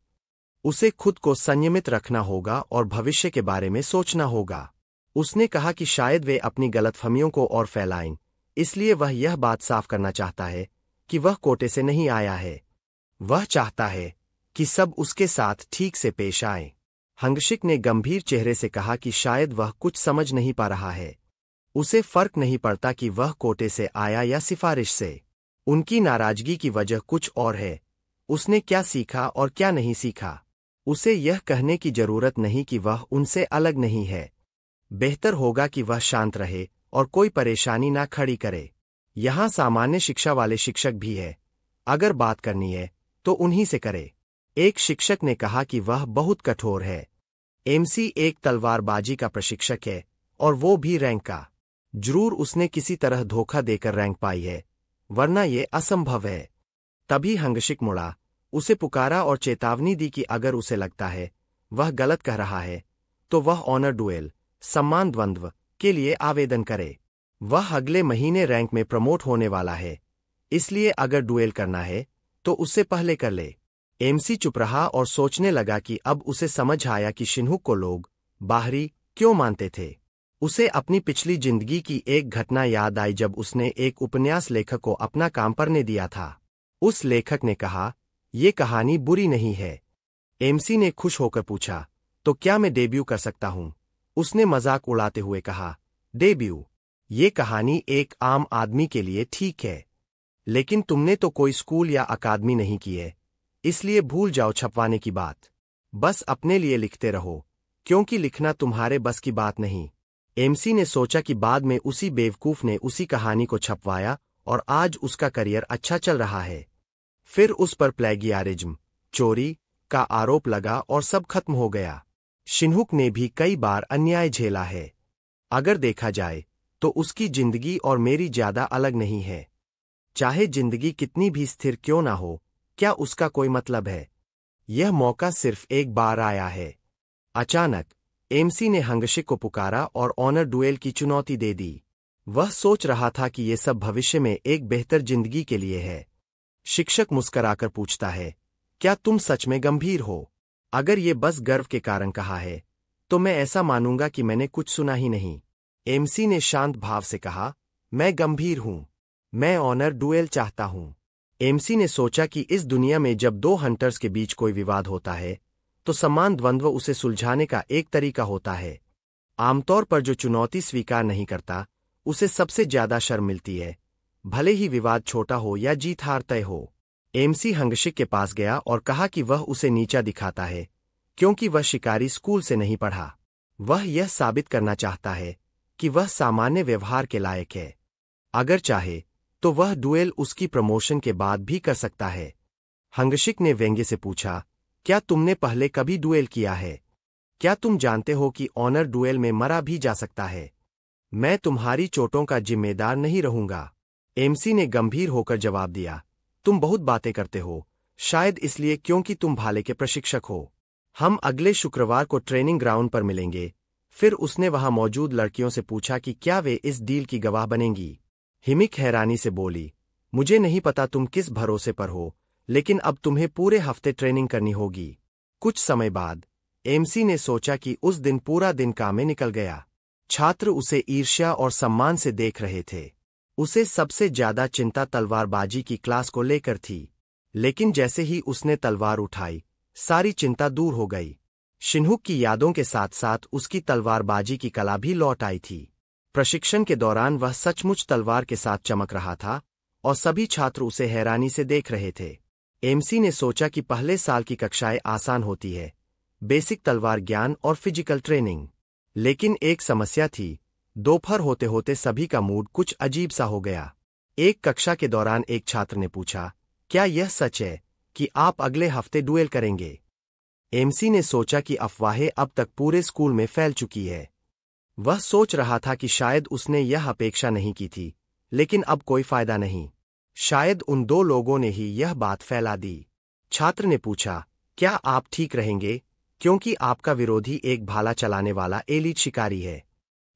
उसे खुद को संयमित रखना होगा और भविष्य के बारे में सोचना होगा। उसने कहा कि शायद वे अपनी गलतफहमियों को और फैलाएं, इसलिए वह यह बात साफ करना चाहता है कि वह कोटे से नहीं आया है। वह चाहता है कि सब उसके साथ ठीक से पेश आए। हंगशिक ने गंभीर चेहरे से कहा कि शायद वह कुछ समझ नहीं पा रहा है। उसे फर्क नहीं पड़ता कि वह कोटे से आया या सिफारिश से। उनकी नाराजगी की वजह कुछ और है। उसने क्या सीखा और क्या नहीं सीखा। उसे यह कहने की जरूरत नहीं कि वह उनसे अलग नहीं है। बेहतर होगा कि वह शांत रहे और कोई परेशानी ना खड़ी करे। यहाँ सामान्य शिक्षा वाले शिक्षक भी है। अगर बात करनी है तो उन्हीं से करे। एक शिक्षक ने कहा कि वह बहुत कठोर है। एमसी एक तलवारबाजी का प्रशिक्षक है और वो भी रैंक का। जरूर उसने किसी तरह धोखा देकर रैंक पाई है, वरना ये असंभव है। तभी हंगशिक मुड़ा, उसे पुकारा और चेतावनी दी कि अगर उसे लगता है वह गलत कह रहा है तो वह ऑनर डुएल, सम्मान द्वंद्व के लिए आवेदन करे। वह अगले महीने रैंक में प्रमोट होने वाला है, इसलिए अगर डुएल करना है तो उससे पहले कर ले। एमसी चुप रहा और सोचने लगा कि अब उसे समझ आया कि शिन्हुक को लोग बाहरी क्यों मानते थे। उसे अपनी पिछली जिंदगी की एक घटना याद आई जब उसने एक उपन्यास लेखक को अपना काम पढ़ने दिया था। उस लेखक ने कहा, ये कहानी बुरी नहीं है। एमसी ने खुश होकर पूछा, तो क्या मैं डेब्यू कर सकता हूं? उसने मजाक उड़ाते हुए कहा, डेब्यू? ये कहानी एक आम आदमी के लिए ठीक है, लेकिन तुमने तो कोई स्कूल या अकादमी नहीं की है, इसलिए भूल जाओ छपवाने की बात। बस अपने लिए लिखते रहो, क्योंकि लिखना तुम्हारे बस की बात नहीं। एमसी ने सोचा कि बाद में उसी बेवकूफ ने उसी कहानी को छपवाया और आज उसका करियर अच्छा चल रहा है। फिर उस पर प्लेगियारिज्म, चोरी का आरोप लगा और सब खत्म हो गया। शिन्हुक ने भी कई बार अन्याय झेला है। अगर देखा जाए तो उसकी जिंदगी और मेरी ज्यादा अलग नहीं है। चाहे जिंदगी कितनी भी स्थिर क्यों ना हो, क्या उसका कोई मतलब है? यह मौका सिर्फ एक बार आया है। अचानक एमसी ने हंगशिक को पुकारा और ऑनर डुएल की चुनौती दे दी। वह सोच रहा था कि ये सब भविष्य में एक बेहतर जिंदगी के लिए है। शिक्षक मुस्कराकर पूछता है, क्या तुम सच में गंभीर हो? अगर ये बस गर्व के कारण कहा है तो मैं ऐसा मानूंगा कि मैंने कुछ सुना ही नहीं। एमसी ने शांत भाव से कहा, मैं गंभीर हूं। मैं ऑनर डुएल चाहता हूं। एमसी ने सोचा कि इस दुनिया में जब दो हंटर्स के बीच कोई विवाद होता है तो समान द्वंद्व उसे सुलझाने का एक तरीका होता है। आमतौर पर जो चुनौती स्वीकार नहीं करता उसे सबसे ज्यादा शर्म मिलती है, भले ही विवाद छोटा हो या जीत हार तय हो। एमसी हंगशिक के पास गया और कहा कि वह उसे नीचा दिखाता है क्योंकि वह शिकारी स्कूल से नहीं पढ़ा। वह यह साबित करना चाहता है कि वह सामान्य व्यवहार के लायक है। अगर चाहे तो वह डुएल उसकी प्रमोशन के बाद भी कर सकता है। हंगशिक ने व्यंग्य से पूछा, क्या तुमने पहले कभी डुएल किया है? क्या तुम जानते हो कि ऑनर डुएल में मरा भी जा सकता है? मैं तुम्हारी चोटों का जिम्मेदार नहीं रहूंगा। एमसी ने गंभीर होकर जवाब दिया, तुम बहुत बातें करते हो, शायद इसलिए क्योंकि तुम भाले के प्रशिक्षक हो। हम अगले शुक्रवार को ट्रेनिंग ग्राउंड पर मिलेंगे। फिर उसने वहां मौजूद लड़कियों से पूछा कि क्या वे इस डील की गवाह बनेंगी। हिमिक हैरानी से बोली, मुझे नहीं पता तुम किस भरोसे पर हो, लेकिन अब तुम्हें पूरे हफ्ते ट्रेनिंग करनी होगी। कुछ समय बाद एमसी ने सोचा कि उस दिन पूरा दिन काम में निकल गया। छात्र उसे ईर्ष्या और सम्मान से देख रहे थे। उसे सबसे ज्यादा चिंता तलवारबाजी की क्लास को लेकर थी, लेकिन जैसे ही उसने तलवार उठाई सारी चिंता दूर हो गई। शिन्हुक की यादों के साथ साथ उसकी तलवारबाजी की कला भी लौट आई थी। प्रशिक्षण के दौरान वह सचमुच तलवार के साथ चमक रहा था और सभी छात्र उसे हैरानी से देख रहे थे। एमसी ने सोचा कि पहले साल की कक्षाएं आसान होती है, बेसिक तलवार ज्ञान और फिजिकल ट्रेनिंग। लेकिन एक समस्या थी, दोपहर होते होते सभी का मूड कुछ अजीब सा हो गया। एक कक्षा के दौरान एक छात्र ने पूछा, क्या यह सच है कि आप अगले हफ्ते डुएल करेंगे? एमसी ने सोचा कि अफवाहें अब तक पूरे स्कूल में फैल चुकी है। वह सोच रहा था कि शायद उसने यह अपेक्षा नहीं की थी, लेकिन अब कोई फायदा नहीं। शायद उन दो लोगों ने ही यह बात फैला दी। छात्र ने पूछा, क्या आप ठीक रहेंगे क्योंकि आपका विरोधी एक भाला चलाने वाला एलीट शिकारी है?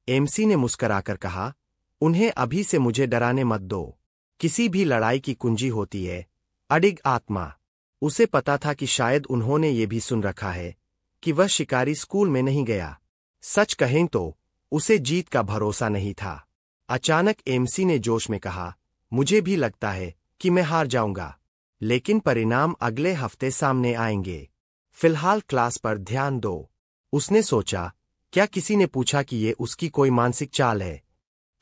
एमसी ने मुस्कराकर कहा, उन्हें अभी से मुझे डराने मत दो। किसी भी लड़ाई की कुंजी होती है अडिग आत्मा। उसे पता था कि शायद उन्होंने ये भी सुन रखा है कि वह शिकारी स्कूल में नहीं गया। सच कहें तो उसे जीत का भरोसा नहीं था। अचानक एमसी ने जोश में कहा, मुझे भी लगता है कि मैं हार जाऊंगा, लेकिन परिणाम अगले हफ्ते सामने आएंगे। फिलहाल क्लास पर ध्यान दो। उसने सोचा, क्या किसी ने पूछा कि ये उसकी कोई मानसिक चाल है?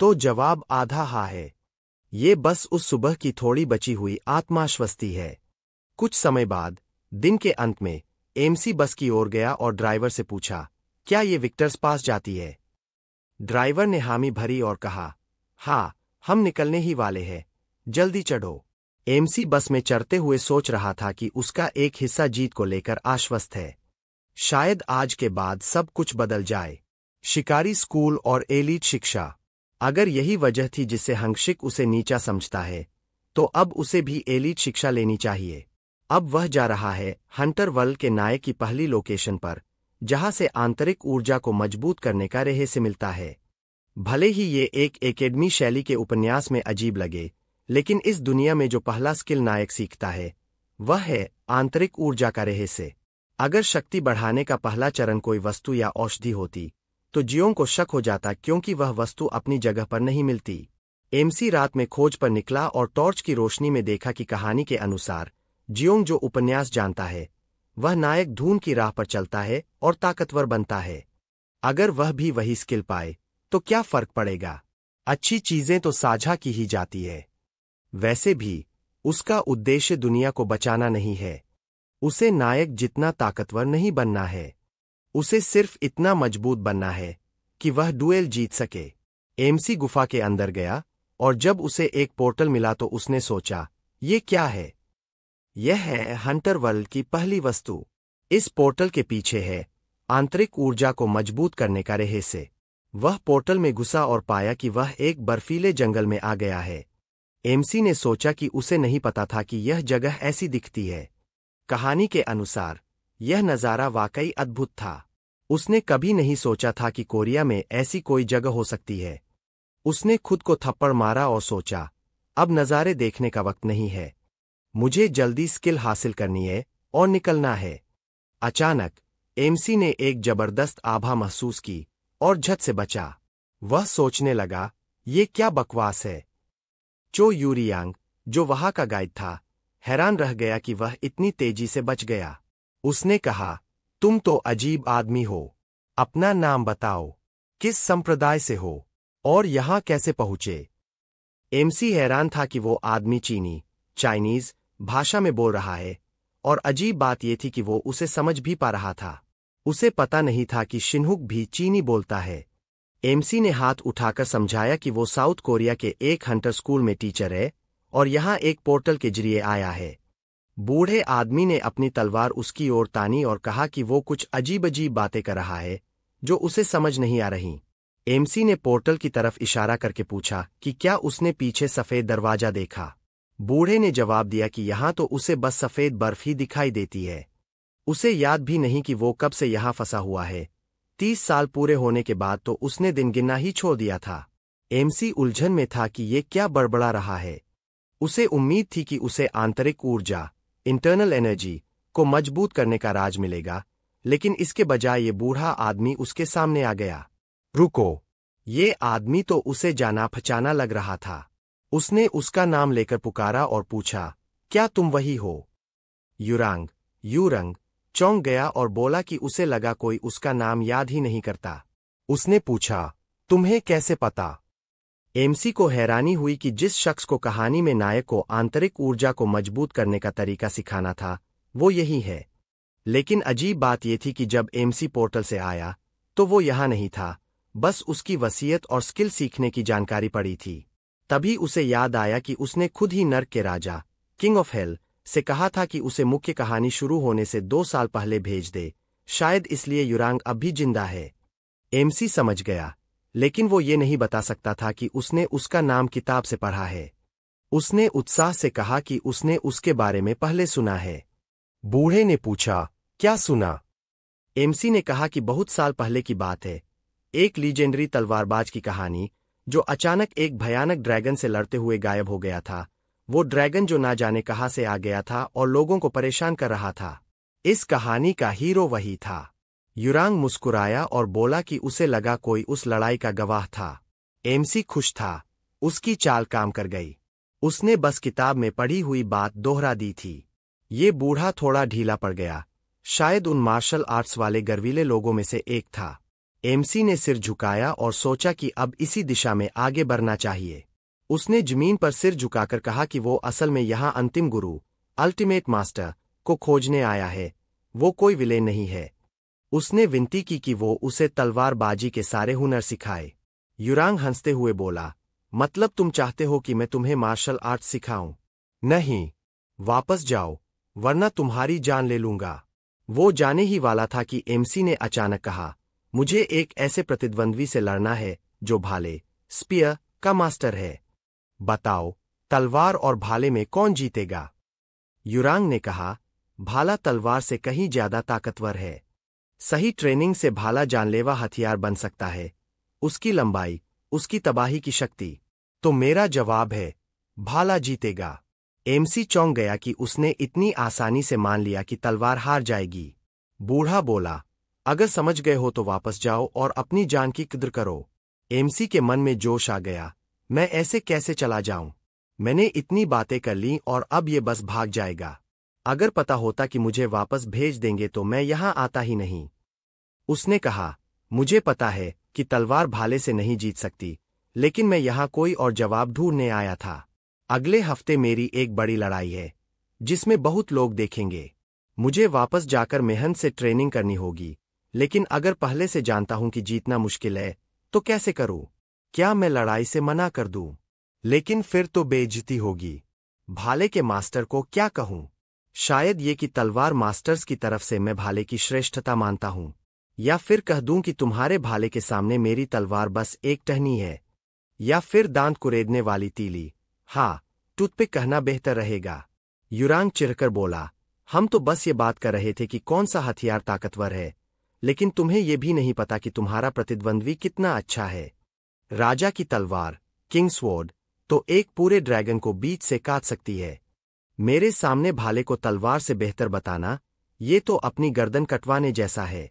तो जवाब आधा हाँ है। ये बस उस सुबह की थोड़ी बची हुई आत्माश्वस्ति है। कुछ समय बाद दिन के अंत में एमसी बस की ओर गया और ड्राइवर से पूछा, क्या ये विक्टर्स पास जाती है? ड्राइवर ने हामी भरी और कहा, हाँ, हम निकलने ही वाले हैं, जल्दी चढ़ो। एमसी बस में चढ़ते हुए सोच रहा था कि उसका एक हिस्सा जीत को लेकर आश्वस्त है। शायद आज के बाद सब कुछ बदल जाए। शिकारी स्कूल और एलीट शिक्षा, अगर यही वजह थी जिससे हंगशिक उसे नीचा समझता है, तो अब उसे भी एलीट शिक्षा लेनी चाहिए। अब वह जा रहा है हंटर वर्ल्ड के नायक की पहली लोकेशन पर, जहां से आंतरिक ऊर्जा को मजबूत करने का रहस्य मिलता है। भले ही ये एक एकेडमी शैली के उपन्यास में अजीब लगे, लेकिन इस दुनिया में जो पहला स्किल नायक सीखता है वह है आंतरिक ऊर्जा का रहस्य। अगर शक्ति बढ़ाने का पहला चरण कोई वस्तु या औषधि होती तो जियोंग को शक हो जाता क्योंकि वह वस्तु अपनी जगह पर नहीं मिलती। एमसी रात में खोज पर निकला और टॉर्च की रोशनी में देखा कि कहानी के अनुसार जियोंग जो उपन्यास जानता है वह नायक धून की राह पर चलता है और ताकतवर बनता है। अगर वह भी वही स्किल पाए तो क्या फर्क पड़ेगा? अच्छी चीजें तो साझा की ही जाती है। वैसे भी उसका उद्देश्य दुनिया को बचाना नहीं है। उसे नायक जितना ताकतवर नहीं बनना है, उसे सिर्फ इतना मजबूत बनना है कि वह डुएल जीत सके। एमसी गुफा के अंदर गया और जब उसे एक पोर्टल मिला तो उसने सोचा, ये क्या है? यह है हंटर वर्ल्ड की पहली वस्तु। इस पोर्टल के पीछे है आंतरिक ऊर्जा को मजबूत करने का रहस्य। वह पोर्टल में घुसा और पाया कि वह एक बर्फीले जंगल में आ गया है। एमसी ने सोचा कि उसे नहीं पता था कि यह जगह ऐसी दिखती है। कहानी के अनुसार यह नज़ारा वाकई अद्भुत था। उसने कभी नहीं सोचा था कि कोरिया में ऐसी कोई जगह हो सकती है। उसने खुद को थप्पड़ मारा और सोचा, अब नज़ारे देखने का वक्त नहीं है, मुझे जल्दी स्किल हासिल करनी है और निकलना है। अचानक एमसी ने एक जबरदस्त आभा महसूस की और झट से बचा। वह सोचने लगा, ये क्या बकवास है। चो यूरियांग, जो वहां का गाइड था, हैरान रह गया कि वह इतनी तेजी से बच गया। उसने कहा, तुम तो अजीब आदमी हो, अपना नाम बताओ, किस संप्रदाय से हो और यहां कैसे पहुंचे। एमसी हैरान था कि वो आदमी चाइनीज भाषा में बोल रहा है, और अजीब बात यह थी कि वो उसे समझ भी पा रहा था। उसे पता नहीं था कि शिन्हुक भी चीनी बोलता है। एमसी ने हाथ उठाकर समझाया कि वो साउथ कोरिया के एक हंटर स्कूल में टीचर है और यहाँ एक पोर्टल के जरिए आया है। बूढ़े आदमी ने अपनी तलवार उसकी ओर तानी और कहा कि वो कुछ अजीब अजीब बातें कर रहा है जो उसे समझ नहीं आ रही। एमसी ने पोर्टल की तरफ इशारा करके पूछा कि क्या उसने पीछे सफेद दरवाजा देखा। बूढ़े ने जवाब दिया कि यहाँ तो उसे बस सफेद बर्फ ही दिखाई देती है। उसे याद भी नहीं कि वो कब से यहाँ फंसा हुआ है। 30 साल पूरे होने के बाद तो उसने दिन गिनना ही छोड़ दिया था। एमसी उलझन में था कि ये क्या बड़बड़ा रहा है। उसे उम्मीद थी कि उसे आंतरिक ऊर्जा, इंटरनल एनर्जी, को मजबूत करने का राज मिलेगा, लेकिन इसके बजाय ये बूढ़ा आदमी उसके सामने आ गया। रुको, ये आदमी तो उसे जाना पहचाना लग रहा था। उसने उसका नाम लेकर पुकारा और पूछा, क्या तुम वही हो? यूरंग चौंक गया और बोला कि उसे लगा कोई उसका नाम याद ही नहीं करता। उसने पूछा, तुम्हें कैसे पता? एमसी को हैरानी हुई कि जिस शख्स को कहानी में नायक को आंतरिक ऊर्जा को मजबूत करने का तरीका सिखाना था, वो यही है। लेकिन अजीब बात यह थी कि जब एमसी पोर्टल से आया तो वो यहाँ नहीं था, बस उसकी वसीयत और स्किल सीखने की जानकारी पड़ी थी। तभी उसे याद आया कि उसने खुद ही नर्क के राजा, किंग ऑफ हेल, से कहा था कि उसे मुख्य कहानी शुरू होने से 2 साल पहले भेज दे, शायद इसलिए यूरांग अब भी जिंदा है। एमसी समझ गया, लेकिन वो ये नहीं बता सकता था कि उसने उसका नाम किताब से पढ़ा है। उसने उत्साह से कहा कि उसने उसके बारे में पहले सुना है। बूढ़े ने पूछा, क्या सुना? एमसी ने कहा कि बहुत साल पहले की बात है, एक लीजेंडरी तलवारबाज की कहानी जो अचानक एक भयानक ड्रैगन से लड़ते हुए गायब हो गया था। वो ड्रैगन जो ना जाने कहां से आ गया था और लोगों को परेशान कर रहा था। इस कहानी का हीरो वही था। यूरांग मुस्कुराया और बोला कि उसे लगा कोई उस लड़ाई का गवाह था। एमसी खुश था, उसकी चाल काम कर गई। उसने बस किताब में पढ़ी हुई बात दोहरा दी थी। ये बूढ़ा थोड़ा ढीला पड़ गया, शायद उन मार्शल आर्ट्स वाले गर्वीले लोगों में से एक था। एमसी ने सिर झुकाया और सोचा कि अब इसी दिशा में आगे बढ़ना चाहिए। उसने जमीन पर सिर झुकाकर कहा कि वो असल में यहाँ अंतिम गुरु, अल्टीमेट मास्टर, को खोजने आया है, वो कोई विलेन नहीं है। उसने विनती की कि वो उसे तलवारबाजी के सारे हुनर सिखाए। यूरांग हंसते हुए बोला, मतलब तुम चाहते हो कि मैं तुम्हें मार्शल आर्ट सिखाऊं? नहीं, वापस जाओ, वरना तुम्हारी जान ले लूंगा। वो जाने ही वाला था कि एमसी ने अचानक कहा, मुझे एक ऐसे प्रतिद्वंद्वी से लड़ना है जो भाले, स्पीयर, का मास्टर है। बताओ, तलवार और भाले में कौन जीतेगा? यूरांग ने कहा, भाला तलवार से कहीं ज्यादा ताकतवर है। सही ट्रेनिंग से भाला जानलेवा हथियार बन सकता है। उसकी लंबाई, उसकी तबाही की शक्ति। तो मेरा जवाब है, भाला जीतेगा। एमसी चौंक गया कि उसने इतनी आसानी से मान लिया कि तलवार हार जाएगी। बूढ़ा बोला, अगर समझ गए हो तो वापस जाओ और अपनी जान की कद्र करो। एमसी के मन में जोश आ गया, मैं ऐसे कैसे चला जाऊं? मैंने इतनी बातें कर ली और अब ये बस भाग जाएगा। अगर पता होता कि मुझे वापस भेज देंगे तो मैं यहां आता ही नहीं। उसने कहा, मुझे पता है कि तलवार भाले से नहीं जीत सकती, लेकिन मैं यहां कोई और जवाब ढूंढने आया था। अगले हफ्ते मेरी एक बड़ी लड़ाई है, जिसमें बहुत लोग देखेंगे। मुझे वापस जाकर मेहनत से ट्रेनिंग करनी होगी, लेकिन अगर पहले से जानता हूं कि जीतना मुश्किल है, तो कैसे करूं? क्या मैं लड़ाई से मना कर दूं? लेकिन फिर तो बेइज्जती होगी। भाले के मास्टर को क्या कहूं? शायद ये कि तलवार मास्टर्स की तरफ से मैं भाले की श्रेष्ठता मानता हूं, या फिर कह दूं कि तुम्हारे भाले के सामने मेरी तलवार बस एक टहनी है, या फिर दांत कुरेदने वाली तीली, हाँ, टूथपिक कहना बेहतर रहेगा। यूरांग चिढ़कर बोला, हम तो बस ये बात कर रहे थे कि कौन सा हथियार ताकतवर है, लेकिन तुम्हें ये भी नहीं पता कि तुम्हारा प्रतिद्वंद्वी कितना अच्छा है। राजा की तलवार, किंग्सवॉर्ड, तो एक पूरे ड्रैगन को बीच से काट सकती है। मेरे सामने भाले को तलवार से बेहतर बताना, ये तो अपनी गर्दन कटवाने जैसा है।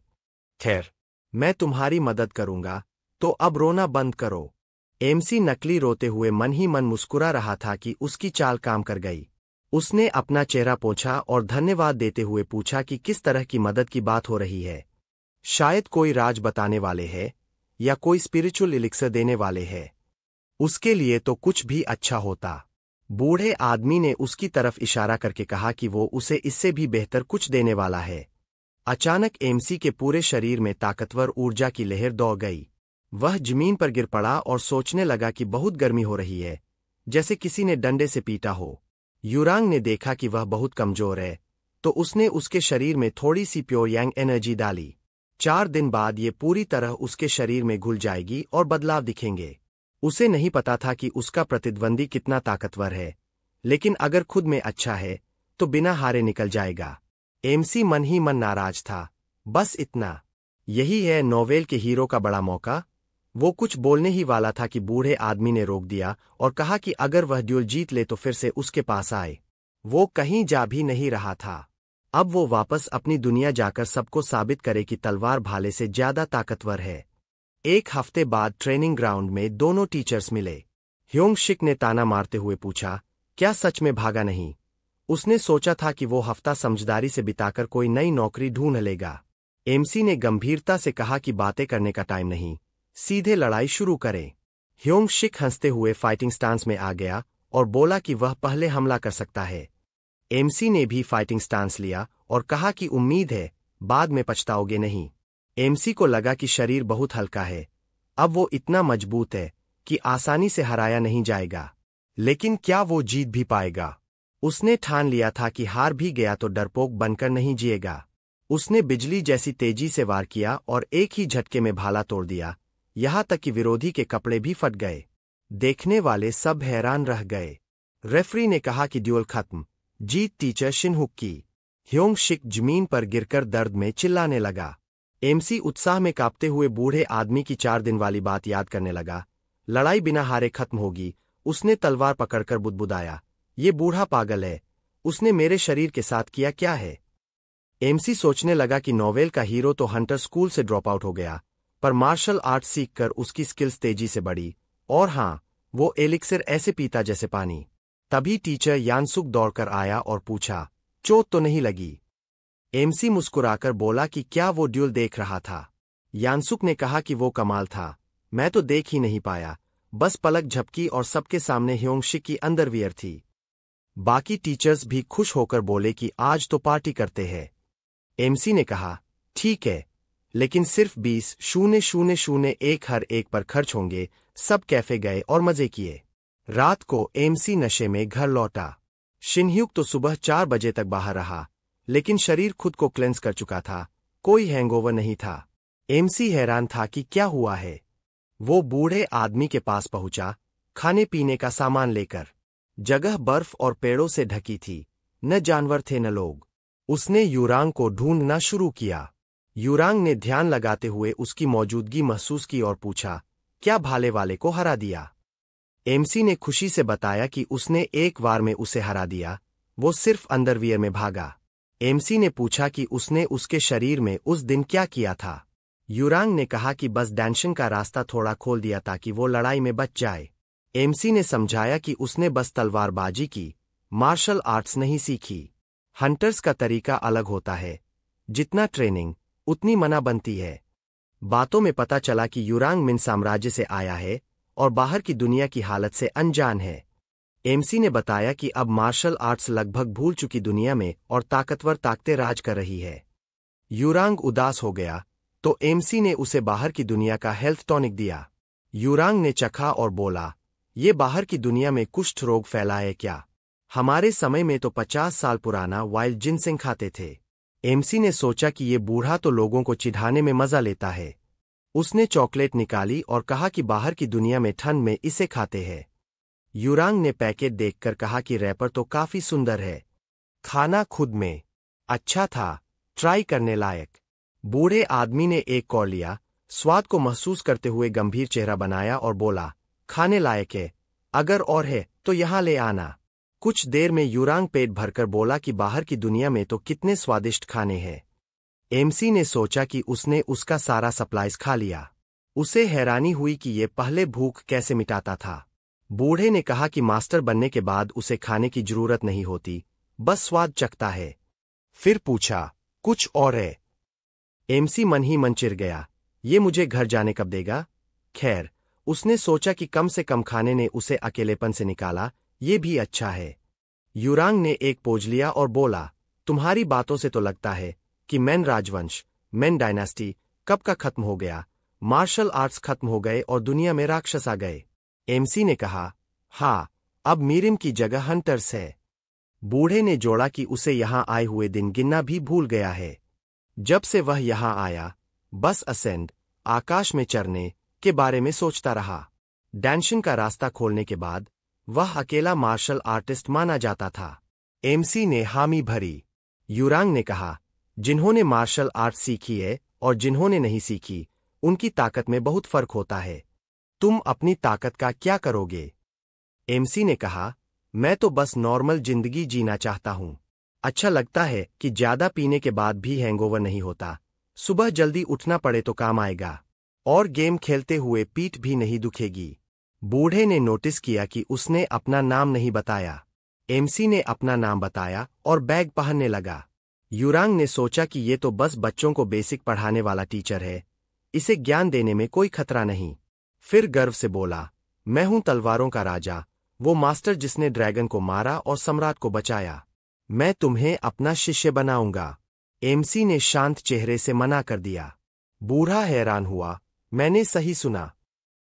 खैर, मैं तुम्हारी मदद करूंगा, तो अब रोना बंद करो। एमसी नकली रोते हुए मन ही मन मुस्कुरा रहा था कि उसकी चाल काम कर गई। उसने अपना चेहरा पोंछा और धन्यवाद देते हुए पूछा कि किस तरह की मदद की बात हो रही है। शायद कोई राज बताने वाले हैं, या कोई स्पिरिचुअल एलिक्सर देने वाले हैं। उसके लिए तो कुछ भी अच्छा होता। बूढ़े आदमी ने उसकी तरफ इशारा करके कहा कि वो उसे इससे भी बेहतर कुछ देने वाला है। अचानक एमसी के पूरे शरीर में ताकतवर ऊर्जा की लहर दौड़ गई। वह जमीन पर गिर पड़ा और सोचने लगा कि बहुत गर्मी हो रही है, जैसे किसी ने डंडे से पीटा हो। यूरांग ने देखा कि वह बहुत कमजोर है, तो उसने उसके शरीर में थोड़ी सी प्योर यांग एनर्जी डाली। 4 दिन बाद ये पूरी तरह उसके शरीर में घुल जाएगी और बदलाव दिखेंगे। उसे नहीं पता था कि उसका प्रतिद्वंदी कितना ताकतवर है, लेकिन अगर खुद में अच्छा है, तो बिना हारे निकल जाएगा। एमसी मन ही मन नाराज था। बस इतना। यही है नोवेल के हीरो का बड़ा मौका। वो कुछ बोलने ही वाला था कि बूढ़े आदमी ने रोक दिया और कहा कि अगर वह ड्यूल जीत ले तो फिर से उसके पास आए। वो कहीं जा भी नहीं रहा था। अब वो वापस अपनी दुनिया जाकर सबको साबित करे कि तलवार भाले से ज्यादा ताकतवर है। 1 हफ्ते बाद ट्रेनिंग ग्राउंड में दोनों टीचर्स मिले। ह्योंग शिक ने ताना मारते हुए पूछा, क्या सच में भागा नहीं? उसने सोचा था कि वो हफ्ता समझदारी से बिताकर कोई नई नौकरी ढूंढ लेगा। एमसी ने गंभीरता से कहा कि बातें करने का टाइम नहीं, सीधे लड़ाई शुरू करें। ह्योंग शिक हंसते हुए फाइटिंग स्टांस में आ गया और बोला कि वह पहले हमला कर सकता है। एमसी ने भी फाइटिंग स्टांस लिया और कहा कि उम्मीद है, बाद में पछताओगे नहीं। एमसी को लगा कि शरीर बहुत हल्का है, अब वो इतना मजबूत है कि आसानी से हराया नहीं जाएगा। लेकिन क्या वो जीत भी पाएगा? उसने ठान लिया था कि हार भी गया तो डरपोक बनकर नहीं जिएगा। उसने बिजली जैसी तेजी से वार किया और एक ही झटके में भाला तोड़ दिया, यहां तक कि विरोधी के कपड़े भी फट गए। देखने वाले सब हैरान रह गए। रेफरी ने कहा कि ड्यूल खत्म, जीत टीचर शिनहुक की। ह्योंग शिक जमीन पर गिरकर दर्द में चिल्लाने लगा। एमसी उत्साह में कांपते हुए बूढ़े आदमी की 4 दिन वाली बात याद करने लगा। लड़ाई बिना हारे खत्म होगी। उसने तलवार पकड़कर बुदबुदाया, ये बूढ़ा पागल है, उसने मेरे शरीर के साथ किया क्या है? एमसी सोचने लगा कि नोवेल का हीरो तो हंटर स्कूल से ड्रॉप आउट हो गया, पर मार्शल आर्ट सीखकर उसकी स्किल्स तेजी से बढ़ी, और हाँ, वो एलिक्सिर ऐसे पीता जैसे पानी। तभी टीचर यानसुक दौड़कर आया और पूछा, चोट तो नहीं लगी? एमसी मुस्कुराकर बोला कि क्या वो ड्यूल देख रहा था? यानसुक ने कहा कि वो कमाल था, मैं तो देख ही नहीं पाया, बस पलक झपकी और सबके सामने ह्योंग शिक की अंडरवियर थी। बाकी टीचर्स भी खुश होकर बोले कि आज तो पार्टी करते हैं। एमसी ने कहा, ठीक है, लेकिन सिर्फ 20,001 हर एक पर खर्च होंगे। सब कैफे गए और मजे किए। रात को एमसी नशे में घर लौटा। शिनह्यूक तो सुबह 4 बजे तक बाहर रहा, लेकिन शरीर खुद को क्लेंस कर चुका था, कोई हैंगओवर नहीं था। एमसी हैरान था कि क्या हुआ है। वो बूढ़े आदमी के पास पहुंचा, खाने पीने का सामान लेकर। जगह बर्फ और पेड़ों से ढकी थी, न जानवर थे न लोग। उसने यूरांग को ढूंढना शुरू किया। यूरांग ने ध्यान लगाते हुए उसकी मौजूदगी महसूस की और पूछा, क्या भाले वाले को हरा दिया? एमसी ने खुशी से बताया कि उसने एक बार में उसे हरा दिया, वो सिर्फ अंडरवियर में भागा। एमसी ने पूछा कि उसने उसके शरीर में उस दिन क्या किया था। यूरांग ने कहा कि बस डैंशन का रास्ता थोड़ा खोल दिया ताकि वो लड़ाई में बच जाए। एमसी ने समझाया कि उसने बस तलवारबाजी की, मार्शल आर्ट्स नहीं सीखी। हंटर्स का तरीका अलग होता है, जितना ट्रेनिंग उतनी मना बनती है। बातों में पता चला कि यूरांग मिन साम्राज्य से आया है और बाहर की दुनिया की हालत से अनजान है। एमसी ने बताया कि अब मार्शल आर्ट्स लगभग भूल चुकी दुनिया में और ताकतवर ताकतें राज कर रही है। यूरांग उदास हो गया, तो एमसी ने उसे बाहर की दुनिया का हेल्थ टॉनिक दिया। यूरांग ने चखा और बोला, ये बाहर की दुनिया में कुष्ठ रोग फैला है क्या? हमारे समय में तो 50 साल पुराना वाइल्ड जिनसेंग खाते थे। एमसी ने सोचा कि ये बूढ़ा तो लोगों को चिढ़ाने में मजा लेता है। उसने चॉकलेट निकाली और कहा कि बाहर की दुनिया में ठंड में इसे खाते हैं। यूरांग ने पैकेट देखकर कहा कि रैपर तो काफी सुंदर है। खाना खुद में। अच्छा था, ट्राई करने लायक। बूढ़े आदमी ने एक कौर लिया, स्वाद को महसूस करते हुए गंभीर चेहरा बनाया और बोला, खाने लायक है, अगर और है तो यहां ले आना। कुछ देर में यूरांग पेट भरकर बोला कि बाहर की दुनिया में तो कितने स्वादिष्ट खाने हैं। एमसी ने सोचा कि उसने उसका सारा सप्लाइज खा लिया। उसे हैरानी हुई कि ये पहले भूख कैसे मिटाता था। बूढ़े ने कहा कि मास्टर बनने के बाद उसे खाने की जरूरत नहीं होती, बस स्वाद चखता है। फिर पूछा, कुछ और है? एमसी मन ही मन चिढ़ गया, ये मुझे घर जाने कब देगा? खैर, उसने सोचा कि कम से कम खाने ने उसे अकेलेपन से निकाला, ये भी अच्छा है। यूरांग ने एक पोज लिया और बोला, तुम्हारी बातों से तो लगता है कि मैन राजवंश, मैन डायनास्टी कब का खत्म हो गया, मार्शल आर्ट्स खत्म हो गए और दुनिया में राक्षस आ गए। एमसी ने कहा, हाँ, अब मीरिम की जगह हंटर्स है। बूढ़े ने जोड़ा कि उसे यहां आए हुए दिन गिनना भी भूल गया है। जब से वह यहां आया, बस असेंड, आकाश में चढ़ने के बारे में सोचता रहा। डैंशन का रास्ता खोलने के बाद वह अकेला मार्शल आर्टिस्ट माना जाता था। एमसी ने हामी भरी। यूरांग ने कहा, जिन्होंने मार्शल आर्ट सीखी है और जिन्होंने नहीं सीखी, उनकी ताकत में बहुत फर्क होता है। तुम अपनी ताकत का क्या करोगे? एमसी ने कहा, मैं तो बस नॉर्मल जिंदगी जीना चाहता हूं। अच्छा लगता है कि ज्यादा पीने के बाद भी हैंगओवर नहीं होता, सुबह जल्दी उठना पड़े तो काम आएगा, और गेम खेलते हुए पीठ भी नहीं दुखेगी। बूढ़े ने नोटिस किया कि उसने अपना नाम नहीं बताया। एमसी ने अपना नाम बताया और बैग पहनने लगा। यूरांग ने सोचा कि ये तो बस बच्चों को बेसिक पढ़ाने वाला टीचर है, इसे ज्ञान देने में कोई खतरा नहीं। फिर गर्व से बोला, मैं हूं तलवारों का राजा, वो मास्टर जिसने ड्रैगन को मारा और सम्राट को बचाया। मैं तुम्हें अपना शिष्य बनाऊंगा। एमसी ने शांत चेहरे से मना कर दिया। बूढ़ा हैरान हुआ, मैंने सही सुना?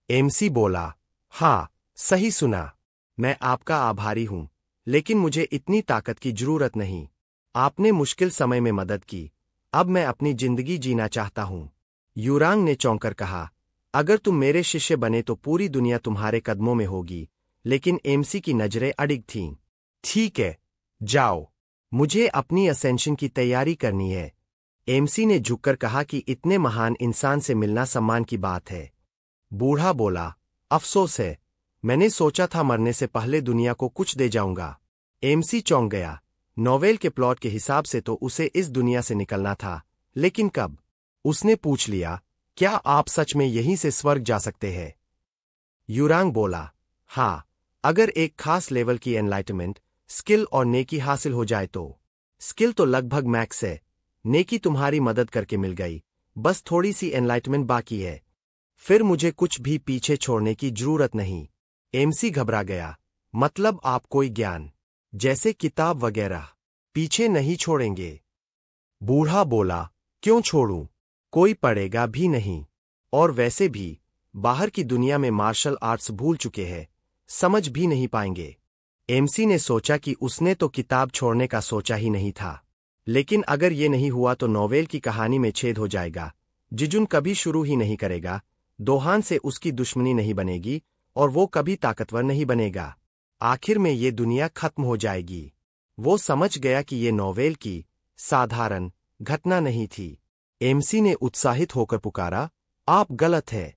एमसी बोला, हाँ, सही सुना। मैं आपका आभारी हूं, लेकिन मुझे इतनी ताकत की जरूरत नहीं। आपने मुश्किल समय में मदद की, अब मैं अपनी जिंदगी जीना चाहता हूं। यूरांग ने चौंकर कहा, अगर तुम मेरे शिष्य बने तो पूरी दुनिया तुम्हारे कदमों में होगी, लेकिन एमसी की नजरें अडिग थीं। ठीक है, जाओ, मुझे अपनी असेंशन की तैयारी करनी है। एमसी ने झुककर कहा कि इतने महान इंसान से मिलना सम्मान की बात है। बूढ़ा बोला, अफसोस है, मैंने सोचा था मरने से पहले दुनिया को कुछ दे जाऊंगा। एमसी चौंक गया। नॉवेल के प्लॉट के हिसाब से तो उसे इस दुनिया से निकलना था, लेकिन कब? उसने पूछ लिया, क्या आप सच में यहीं से स्वर्ग जा सकते हैं? यूरांग बोला, हाँ, अगर एक खास लेवल की एनलाइटमेंट, स्किल और नेकी हासिल हो जाए तो। स्किल तो लगभग मैक्स है, नेकी तुम्हारी मदद करके मिल गई, बस थोड़ी सी एनलाइटमेंट बाकी है। फिर मुझे कुछ भी पीछे छोड़ने की जरूरत नहीं। एमसी घबरा गया, मतलब आप कोई ज्ञान, जैसे किताब वगैरह, पीछे नहीं छोड़ेंगे? बूढ़ा बोला, क्यों छोड़ूं? कोई पढ़ेगा भी नहीं, और वैसे भी बाहर की दुनिया में मार्शल आर्ट्स भूल चुके हैं, समझ भी नहीं पाएंगे। एमसी ने सोचा कि उसने तो किताब छोड़ने का सोचा ही नहीं था, लेकिन अगर ये नहीं हुआ तो नॉवेल की कहानी में छेद हो जाएगा। जिजुन कभी शुरू ही नहीं करेगा, दोहान से उसकी दुश्मनी नहीं बनेगी और वो कभी ताकतवर नहीं बनेगा। आखिर में ये दुनिया खत्म हो जाएगी। वो समझ गया कि ये नॉवेल की साधारण घटना नहीं थी। एमसी ने उत्साहित होकर पुकारा, आप गलत है,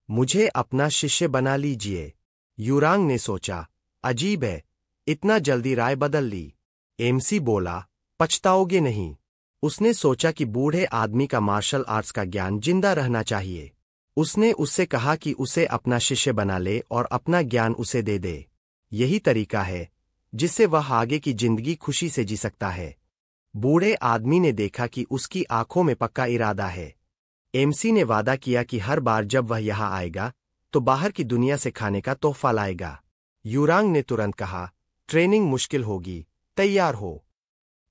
मुझे अपना शिष्य बना लीजिए। यूरांग ने सोचा, अजीब है, इतना जल्दी राय बदल ली। एमसी बोला, पछताओगे नहीं। उसने सोचा कि बूढ़े आदमी का मार्शल आर्ट्स का ज्ञान जिंदा रहना चाहिए। उसने उससे कहा कि उसे अपना शिष्य बना ले और अपना ज्ञान उसे दे दे। यही तरीका है जिससे वह आगे की जिंदगी खुशी से जी सकता है। बूढ़े आदमी ने देखा कि उसकी आंखों में पक्का इरादा है। एमसी ने वादा किया कि हर बार जब वह यहां आएगा तो बाहर की दुनिया से खाने का तोहफा लाएगा। यूरांग ने तुरंत कहा, ट्रेनिंग मुश्किल होगी, तैयार हो।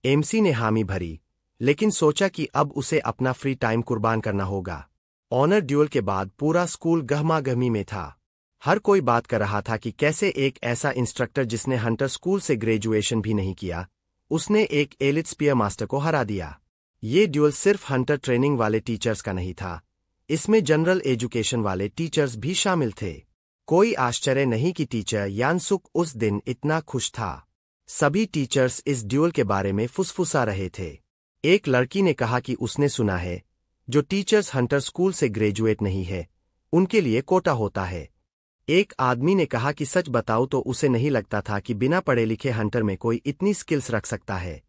एमसी ने हामी भरी, लेकिन सोचा कि अब उसे अपना फ्री टाइम कुर्बान करना होगा। ऑनर ड्यूल के बाद पूरा स्कूल गहमागहमी में था। हर कोई बात कर रहा था कि कैसे एक ऐसा इंस्ट्रक्टर जिसने हंटर स्कूल से ग्रेजुएशन भी नहीं किया, उसने एक एलिट स्पीयर मास्टर को हरा दिया। ये ड्यूल सिर्फ हंटर ट्रेनिंग वाले टीचर्स का नहीं था, इसमें जनरल एजुकेशन वाले टीचर्स भी शामिल थे। कोई आश्चर्य नहीं कि टीचर यानसुक उस दिन इतना खुश था। सभी टीचर्स इस ड्यूल के बारे में फुसफुसा रहे थे। एक लड़की ने कहा कि उसने सुना है जो टीचर्स हंटर स्कूल से ग्रेजुएट नहीं है उनके लिए कोटा होता है। एक आदमी ने कहा कि सच बताऊं तो उसे नहीं लगता था कि बिना पढ़े लिखे हंटर में कोई इतनी स्किल्स रख सकता है।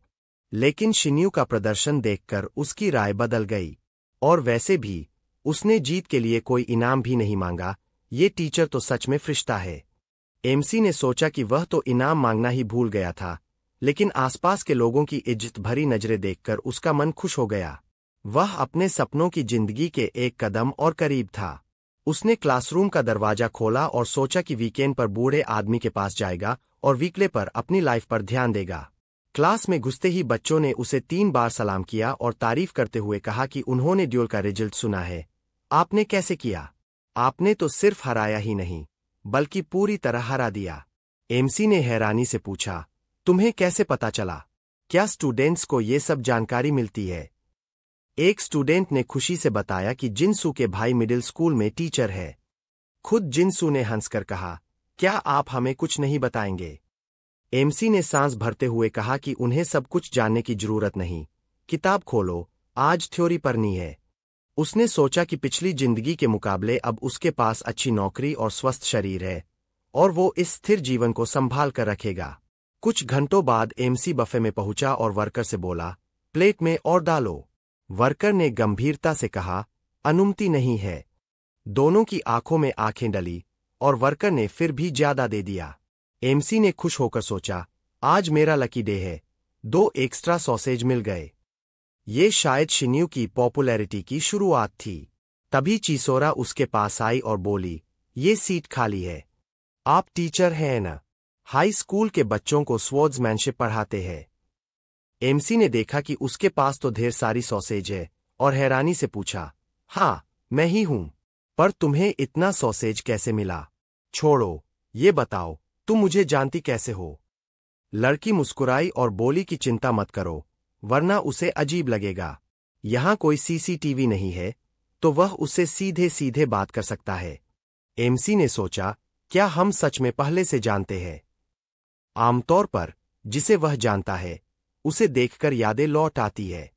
लेकिन शिन्यू का प्रदर्शन देखकर उसकी राय बदल गई। और वैसे भी उसने जीत के लिए कोई इनाम भी नहीं मांगा। ये टीचर तो सच में फरिश्ता है। एमसी ने सोचा कि वह तो इनाम मांगना ही भूल गया था, लेकिन आसपास के लोगों की इज्जत भरी नजरें देखकर उसका मन खुश हो गया। वह अपने सपनों की जिंदगी के एक कदम और करीब था। उसने क्लासरूम का दरवाजा खोला और सोचा कि वीकेंड पर बूढ़े आदमी के पास जाएगा और वीकडे पर अपनी लाइफ पर ध्यान देगा। क्लास में घुसते ही बच्चों ने उसे 3 बार सलाम किया और तारीफ करते हुए कहा कि उन्होंने ड्यूल का रिजल्ट सुना है। आपने कैसे किया? आपने तो सिर्फ हराया ही नहीं बल्कि पूरी तरह हरा दिया। एमसी ने हैरानी से पूछा, तुम्हें कैसे पता चला? क्या स्टूडेंट्स को ये सब जानकारी मिलती है? एक स्टूडेंट ने खुशी से बताया कि जिनसू के भाई मिडिल स्कूल में टीचर है। खुद जिनसू ने हंसकर कहा, क्या आप हमें कुछ नहीं बताएंगे? एमसी ने सांस भरते हुए कहा कि उन्हें सब कुछ जानने की जरूरत नहीं। किताब खोलो, आज थ्योरी पढ़नी है। उसने सोचा कि पिछली जिंदगी के मुकाबले अब उसके पास अच्छी नौकरी और स्वस्थ शरीर है और वो इस स्थिर जीवन को संभाल कर रखेगा। कुछ घंटों बाद एमसी बफे में पहुंचा और वर्कर से बोला, प्लेट में और डालो। वर्कर ने गंभीरता से कहा, अनुमति नहीं है। दोनों की आंखों में आंखें डली और वर्कर ने फिर भी ज्यादा दे दिया। एमसी ने खुश होकर सोचा, आज मेरा लकी डे है। 2 एक्स्ट्रा सॉसेज मिल गए। ये शायद शिन्यू की पॉपुलैरिटी की शुरुआत थी। तभी चिसोरा उसके पास आई और बोली, ये सीट खाली है। आप टीचर हैं ना? हाई स्कूल के बच्चों को स्वॉर्ड्समैनशिप पढ़ाते हैं। एमसी ने देखा कि उसके पास तो ढेर सारी सॉसेज है और हैरानी से पूछा, हाँ मैं ही हूं, पर तुम्हें इतना सॉसेज कैसे मिला? छोड़ो, ये बताओ तुम मुझे जानती कैसे हो? लड़की मुस्कुराई और बोली कि चिंता मत करो, वरना उसे अजीब लगेगा। यहां कोई सीसीटीवी नहीं है तो वह उससे सीधे सीधे बात कर सकता है। एमसी ने सोचा, क्या हम सच में पहले से जानते हैं? आमतौर पर जिसे वह जानता है उसे देखकर यादें लौट आती है।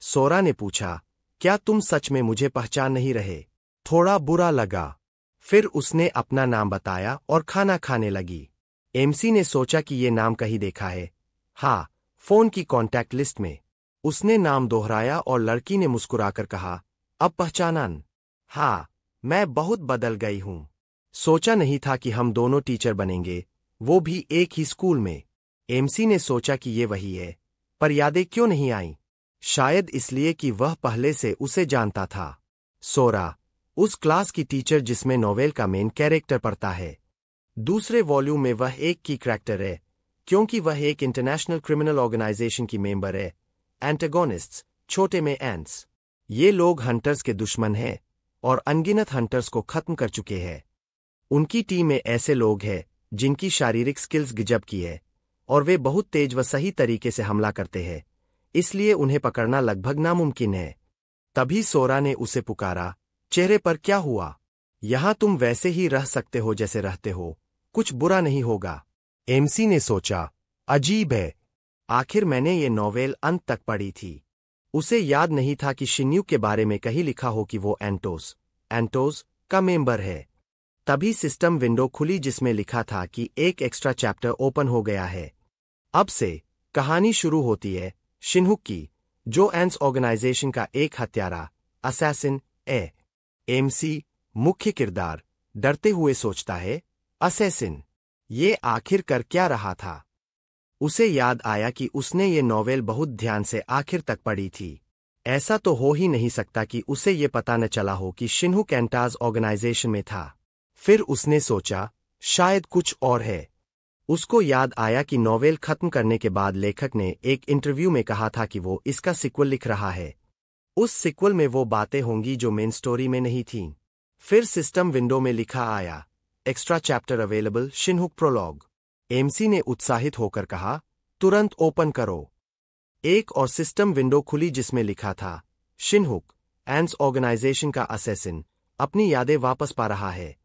सोरा ने पूछा, क्या तुम सच में मुझे पहचान नहीं रहे? थोड़ा बुरा लगा। फिर उसने अपना नाम बताया और खाना खाने लगी। एमसी ने सोचा कि ये नाम कहीं देखा है। हाँ, फोन की कॉन्टैक्ट लिस्ट में। उसने नाम दोहराया और लड़की ने मुस्कुराकर कहा, अब पहचानन? हाँ, मैं बहुत बदल गई हूं। सोचा नहीं था कि हम दोनों टीचर बनेंगे, वो भी एक ही स्कूल में। एमसी ने सोचा कि ये वही है, पर यादें क्यों नहीं आईं? शायद इसलिए कि वह पहले से उसे जानता था। सोरा, उस क्लास की टीचर जिसमें नोवेल का मेन कैरेक्टर पढ़ता है। दूसरे वॉल्यूम में वह एक की कैरेक्टर है, क्योंकि वह एक इंटरनेशनल क्रिमिनल ऑर्गेनाइजेशन की मेंबर है। एंटागोनिस्ट्स, छोटे में एंट्स। ये लोग हंटर्स के दुश्मन हैं और अनगिनत हंटर्स को खत्म कर चुके हैं। उनकी टीम में ऐसे लोग हैं जिनकी शारीरिक स्किल्स गजब की है और वे बहुत तेज व सही तरीके से हमला करते हैं, इसलिए उन्हें पकड़ना लगभग नामुमकिन है। तभी सोरा ने उसे पुकारा, चेहरे पर क्या हुआ? यहां तुम वैसे ही रह सकते हो जैसे रहते हो, कुछ बुरा नहीं होगा। एमसी ने सोचा, अजीब है, आखिर मैंने ये नॉवेल अंत तक पढ़ी थी। उसे याद नहीं था कि शिन्यू के बारे में कहीं लिखा हो कि वो एंटोस का मेंबर है। तभी सिस्टम विंडो खुली जिसमें लिखा था कि एक एक्स्ट्रा चैप्टर ओपन हो गया है। अब से कहानी शुरू होती है शिन्हुक की, जो एंस ऑर्गेनाइजेशन का एक हत्यारा असैसिन है। एमसी, मुख्य किरदार, डरते हुए सोचता है, असैसिन, ये आखिर कर क्या रहा था? उसे याद आया कि उसने ये नॉवेल बहुत ध्यान से आखिर तक पढ़ी थी। ऐसा तो हो ही नहीं सकता कि उसे ये पता न चला हो कि शिन्हुक एंटाज ऑर्गेनाइजेशन में था। फिर उसने सोचा, शायद कुछ और है। उसको याद आया कि नॉवेल खत्म करने के बाद लेखक ने एक इंटरव्यू में कहा था कि वो इसका सीक्वल लिख रहा है। उस सीक्वल में वो बातें होंगी जो मेन स्टोरी में नहीं थीं। फिर सिस्टम विंडो में लिखा आया, एक्स्ट्रा चैप्टर अवेलेबल, शिन्हुक प्रोलॉग। एमसी ने उत्साहित होकर कहा, तुरंत ओपन करो। एक और सिस्टम विंडो खुली जिसमें लिखा था, शिन्हुक, एंस ऑर्गेनाइजेशन का असैसिन, अपनी यादें वापस पा रहा है।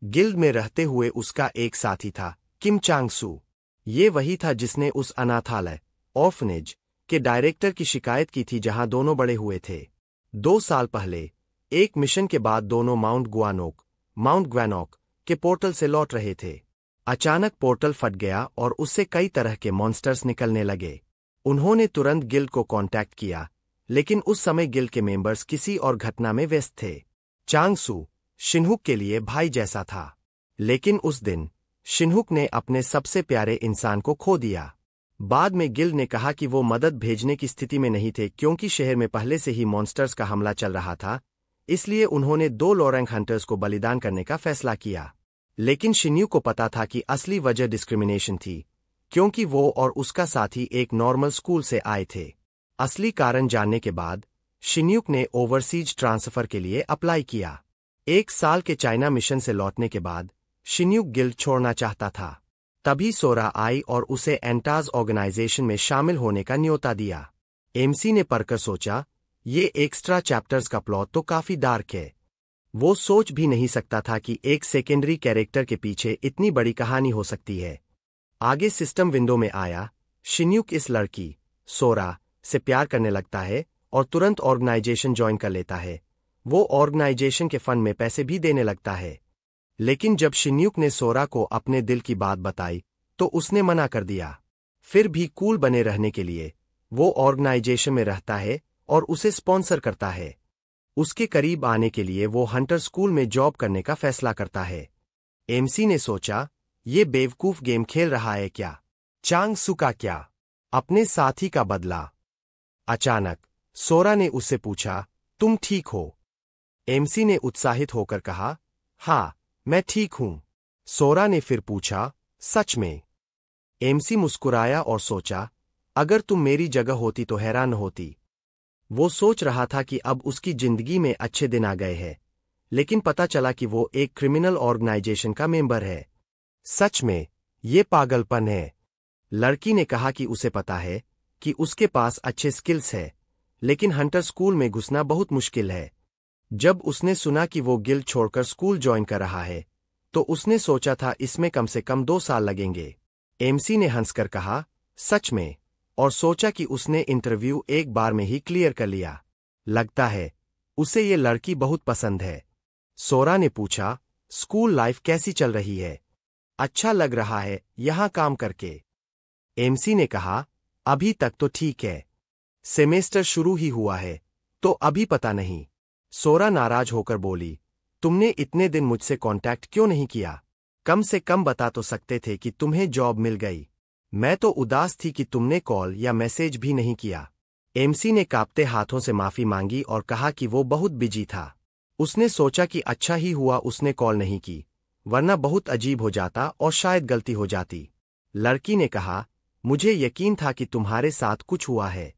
गिल्ड में रहते हुए उसका एक साथी था, किम चांग सू। ये वही था जिसने उस अनाथालय ऑर्फनेज के डायरेक्टर की शिकायत की थी जहां दोनों बड़े हुए थे। 2 साल पहले एक मिशन के बाद दोनों माउंट ग्वैनोक के पोर्टल से लौट रहे थे। अचानक पोर्टल फट गया और उससे कई तरह के मॉन्स्टर्स निकलने लगे। उन्होंने तुरंत गिल्ड को कांटेक्ट किया, लेकिन उस समय गिल्ड के मेंबर्स किसी और घटना में व्यस्त थे। चांगसू शिनहुक के लिए भाई जैसा था, लेकिन उस दिन शिनहुक ने अपने सबसे प्यारे इंसान को खो दिया। बाद में गिल्ड ने कहा कि वो मदद भेजने की स्थिति में नहीं थे क्योंकि शहर में पहले से ही मॉन्स्टर्स का हमला चल रहा था, इसलिए उन्होंने 2 लोरैंग हंटर्स को बलिदान करने का फैसला किया। लेकिन शिन्यू को पता था कि असली वजह डिस्क्रिमिनेशन थी, क्योंकि वो और उसका साथी एक नॉर्मल स्कूल से आए थे। असली कारण जानने के बाद शिन्यूक ने ओवरसीज ट्रांसफर के लिए अप्लाई किया। 1 साल के चाइना मिशन से लौटने के बाद शिन्यूक गिल्ड छोड़ना चाहता था। तभी सोरा आई और उसे एंटाज ऑर्गेनाइजेशन में शामिल होने का न्योता दिया। एमसी ने पढ़कर सोचा, ये एक्स्ट्रा चैप्टर्स का प्लॉट तो काफी डार्क है। वो सोच भी नहीं सकता था कि एक सेकेंडरी कैरेक्टर के पीछे इतनी बड़ी कहानी हो सकती है। आगे सिस्टम विंडो में आया, शिन्यूक इस लड़की सोरा से प्यार करने लगता है और तुरंत ऑर्गेनाइजेशन ज्वाइन कर लेता है। वो ऑर्गेनाइजेशन के फंड में पैसे भी देने लगता है। लेकिन जब शिन्यूक ने सोरा को अपने दिल की बात बताई तो उसने मना कर दिया। फिर भी कूल बने रहने के लिए वो ऑर्गेनाइजेशन में रहता है और उसे स्पॉन्सर करता है। उसके करीब आने के लिए वो हंटर स्कूल में जॉब करने का फैसला करता है। एमसी ने सोचा, ये बेवकूफ गेम खेल रहा है क्या? चांगसू का क्या? अपने साथी का बदला। अचानक सोरा ने उससे पूछा, तुम ठीक हो? एमसी ने उत्साहित होकर कहा, हाँ, मैं ठीक हूं। सोरा ने फिर पूछा, सच में? एमसी मुस्कुराया और सोचा, अगर तुम मेरी जगह होती तो हैरान होती। वो सोच रहा था कि अब उसकी जिंदगी में अच्छे दिन आ गए हैं, लेकिन पता चला कि वो एक क्रिमिनल ऑर्गेनाइजेशन का मेंबर है। सच में, ये पागलपन है। लड़की ने कहा कि उसे पता है कि उसके पास अच्छे स्किल्स है, लेकिन हंटर स्कूल में घुसना बहुत मुश्किल है। जब उसने सुना कि वो गिल्ड छोड़कर स्कूल ज्वाइन कर रहा है, तो उसने सोचा था इसमें कम से कम 2 साल लगेंगे। एमसी ने हंसकर कहा, सच में, और सोचा कि उसने इंटरव्यू एक बार में ही क्लियर कर लिया। लगता है उसे ये लड़की बहुत पसंद है। सोरा ने पूछा, स्कूल लाइफ कैसी चल रही है? अच्छा लग रहा है यहां काम करके? एमसी ने कहा, अभी तक तो ठीक है। सेमेस्टर शुरू ही हुआ है, तो अभी पता नहीं। सोरा नाराज होकर बोली, तुमने इतने दिन मुझसे कांटेक्ट क्यों नहीं किया? कम से कम बता तो सकते थे कि तुम्हें जॉब मिल गई। मैं तो उदास थी कि तुमने कॉल या मैसेज भी नहीं किया। एमसी ने कांपते हाथों से माफी मांगी और कहा कि वो बहुत बिजी था। उसने सोचा कि अच्छा ही हुआ उसने कॉल नहीं की, वरना बहुत अजीब हो जाता और शायद गलती हो जाती। लड़की ने कहा, मुझे यकीन था कि तुम्हारे साथ कुछ हुआ है।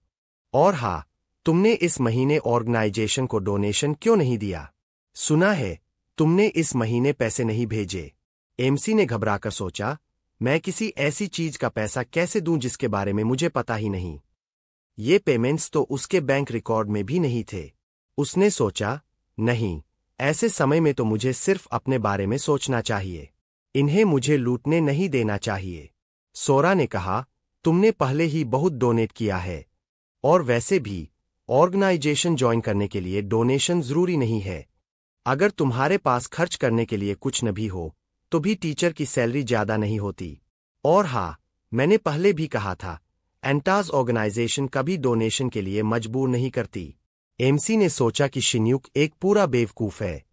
और हाँ, तुमने इस महीने ऑर्गेनाइजेशन को डोनेशन क्यों नहीं दिया? सुना है तुमने इस महीने पैसे नहीं भेजे। एमसी ने घबराकर सोचा, मैं किसी ऐसी चीज का पैसा कैसे दूं जिसके बारे में मुझे पता ही नहीं। ये पेमेंट्स तो उसके बैंक रिकॉर्ड में भी नहीं थे। उसने सोचा, नहीं, ऐसे समय में तो मुझे सिर्फ अपने बारे में सोचना चाहिए। इन्हें मुझे लूटने नहीं देना चाहिए। सोरा ने कहा, तुमने पहले ही बहुत डोनेट किया है, और वैसे भी ऑर्गेनाइजेशन ज्वाइन करने के लिए डोनेशन जरूरी नहीं है। अगर तुम्हारे पास खर्च करने के लिए कुछ न भी हो तो भी टीचर की सैलरी ज्यादा नहीं होती। और हाँ, मैंने पहले भी कहा था, एंटाज ऑर्गेनाइजेशन कभी डोनेशन के लिए मजबूर नहीं करती। एमसी ने सोचा कि शिन्यूक एक पूरा बेवकूफ है।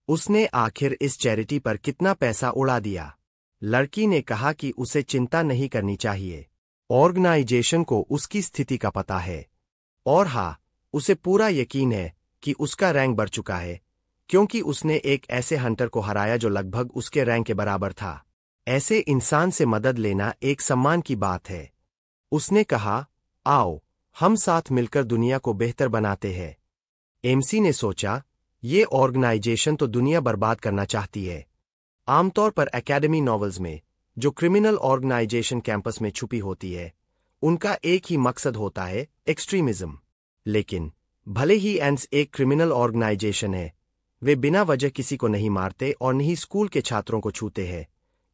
उसने आखिर इस चैरिटी पर कितना पैसा उड़ा दिया। लड़की ने कहा कि उसे चिंता नहीं करनी चाहिए। ऑर्गेनाइजेशन को उसकी स्थिति का पता है। और हाँ, उसे पूरा यकीन है कि उसका रैंक बढ़ चुका है, क्योंकि उसने एक ऐसे हंटर को हराया जो लगभग उसके रैंक के बराबर था। ऐसे इंसान से मदद लेना एक सम्मान की बात है। उसने कहा, आओ, हम साथ मिलकर दुनिया को बेहतर बनाते हैं। एमसी ने सोचा, ये ऑर्गेनाइजेशन तो दुनिया बर्बाद करना चाहती है। आमतौर पर एकेडमी नॉवेल्स में जो क्रिमिनल ऑर्गेनाइजेशन कैंपस में छुपी होती है, उनका एक ही मकसद होता है, एक्सट्रीमिज्म। लेकिन भले ही एंस एक क्रिमिनल ऑर्गेनाइजेशन है, वे बिना वजह किसी को नहीं मारते और नहीं स्कूल के छात्रों को छूते हैं,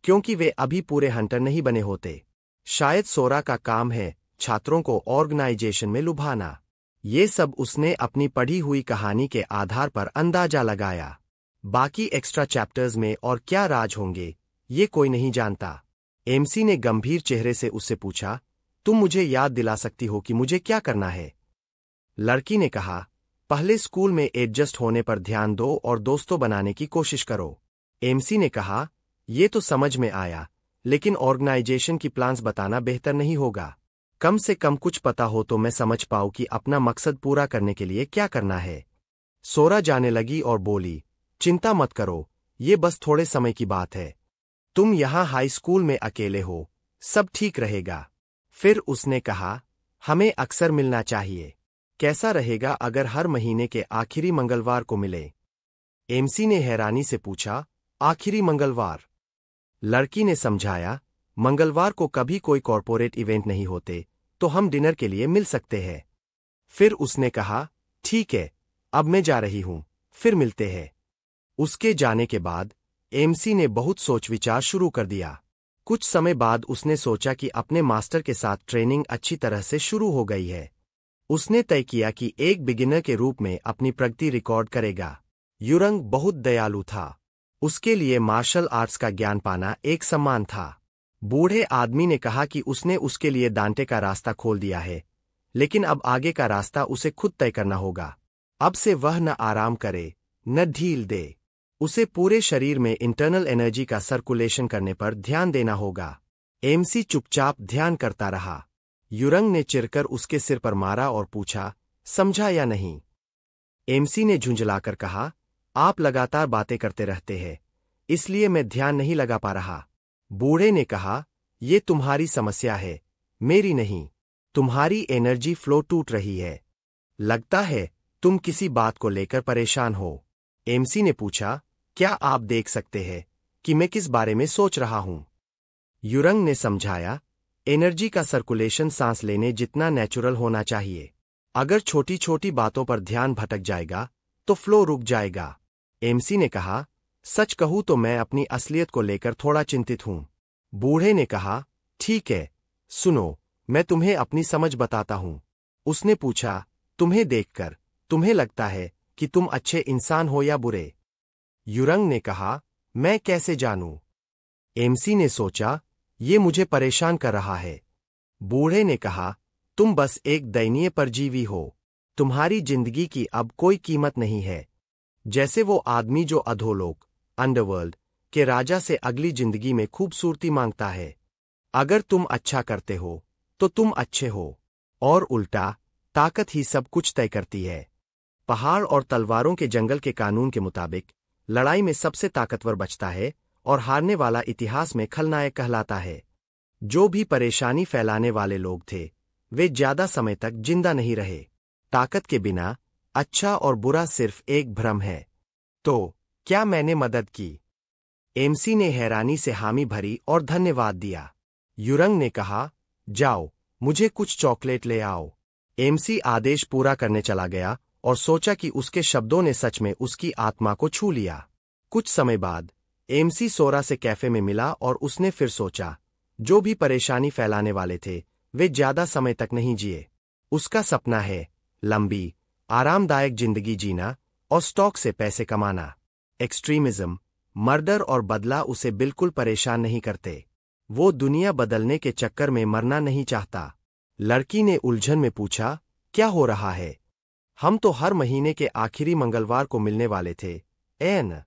क्योंकि वे अभी पूरे हंटर नहीं बने होते। शायद सोरा का काम है छात्रों को ऑर्गेनाइजेशन में लुभाना। ये सब उसने अपनी पढ़ी हुई कहानी के आधार पर अंदाजा लगाया। बाकी एक्स्ट्रा चैप्टर्स में और क्या राज होंगे, ये कोई नहीं जानता। एमसी ने गंभीर चेहरे से उससे पूछा, तुम मुझे याद दिला सकती हो कि मुझे क्या करना है? लड़की ने कहा, पहले स्कूल में एडजस्ट होने पर ध्यान दो और दोस्तों बनाने की कोशिश करो। एमसी ने कहा, ये तो समझ में आया, लेकिन ऑर्गेनाइजेशन की प्लान्स बताना बेहतर नहीं होगा? कम से कम कुछ पता हो तो मैं समझ पाऊं कि अपना मकसद पूरा करने के लिए क्या करना है। सोरा जाने लगी और बोली, चिंता मत करो, ये बस थोड़े समय की बात है। तुम यहाँ हाई स्कूल में अकेले हो, सब ठीक रहेगा। फिर उसने कहा, हमें अक्सर मिलना चाहिए। कैसा रहेगा अगर हर महीने के आखिरी मंगलवार को मिले? एमसी ने हैरानी से पूछा, आखिरी मंगलवार? लड़की ने समझाया, मंगलवार को कभी कोई कॉर्पोरेट इवेंट नहीं होते, तो हम डिनर के लिए मिल सकते हैं। फिर उसने कहा, ठीक है, अब मैं जा रही हूं, फिर मिलते हैं। उसके जाने के बाद एमसी ने बहुत सोच विचार शुरू कर दिया। कुछ समय बाद उसने सोचा कि अपने मास्टर के साथ ट्रेनिंग अच्छी तरह से शुरू हो गई है। उसने तय किया कि एक बिगिनर के रूप में अपनी प्रगति रिकॉर्ड करेगा। युरंग बहुत दयालु था। उसके लिए मार्शल आर्ट्स का ज्ञान पाना एक सम्मान था। बूढ़े आदमी ने कहा कि उसने उसके लिए दांते का रास्ता खोल दिया है, लेकिन अब आगे का रास्ता उसे खुद तय करना होगा। अब से वह न आराम करे, न ढील दे। उसे पूरे शरीर में इंटरनल एनर्जी का सर्कुलेशन करने पर ध्यान देना होगा। एमसी चुपचाप ध्यान करता रहा। युरंग ने चिरकर उसके सिर पर मारा और पूछा, समझा या नहीं? एमसी ने झुंझलाकर कहा, आप लगातार बातें करते रहते हैं, इसलिए मैं ध्यान नहीं लगा पा रहा। बूढ़े ने कहा, ये तुम्हारी समस्या है, मेरी नहीं। तुम्हारी एनर्जी फ्लो टूट रही है। लगता है तुम किसी बात को लेकर परेशान हो। एमसी ने पूछा, क्या आप देख सकते हैं कि मैं किस बारे में सोच रहा हूं? युरंग ने समझाया, एनर्जी का सर्कुलेशन सांस लेने जितना नेचुरल होना चाहिए। अगर छोटी छोटी बातों पर ध्यान भटक जाएगा तो फ्लो रुक जाएगा। एमसी ने कहा, सच कहूं तो मैं अपनी असलियत को लेकर थोड़ा चिंतित हूं। बूढ़े ने कहा, ठीक है, सुनो, मैं तुम्हें अपनी समझ बताता हूं। उसने पूछा, तुम्हें देखकर तुम्हें लगता है कि तुम अच्छे इंसान हो या बुरे? युरंग ने कहा, मैं कैसे जानूं? एमसी ने सोचा, ये मुझे परेशान कर रहा है। बूढ़े ने कहा, तुम बस एक दयनीय परजीवी हो। तुम्हारी जिंदगी की अब कोई कीमत नहीं है। जैसे वो आदमी जो अधोलोक अंडरवर्ल्ड के राजा से अगली जिंदगी में खूबसूरती मांगता है। अगर तुम अच्छा करते हो तो तुम अच्छे हो, और उल्टा ताकत ही सब कुछ तय करती है। पहाड़ और तलवारों के जंगल के कानून के मुताबिक लड़ाई में सबसे ताकतवर बचता है और हारने वाला इतिहास में खलनायक कहलाता है। जो भी परेशानी फैलाने वाले लोग थे, वे ज्यादा समय तक जिंदा नहीं रहे। ताकत के बिना अच्छा और बुरा सिर्फ एक भ्रम है। तो क्या मैंने मदद की? एमसी ने हैरानी से हामी भरी और धन्यवाद दिया। युरंग ने कहा, जाओ, मुझे कुछ चॉकलेट ले आओ। एमसी आदेश पूरा करने चला गया और सोचा कि उसके शब्दों ने सच में उसकी आत्मा को छू लिया। कुछ समय बाद एमसी सोरा से कैफे में मिला और उसने फिर सोचा, जो भी परेशानी फैलाने वाले थे वे ज्यादा समय तक नहीं जिए। उसका सपना है लंबी, आरामदायक जिंदगी जीना और स्टॉक से पैसे कमाना। एक्सट्रीमिज्म, मर्डर और बदला उसे बिल्कुल परेशान नहीं करते। वो दुनिया बदलने के चक्कर में मरना नहीं चाहता। लड़की ने उलझन में पूछा, क्या हो रहा है? हम तो हर महीने के आखिरी मंगलवार को मिलने वाले थे। एन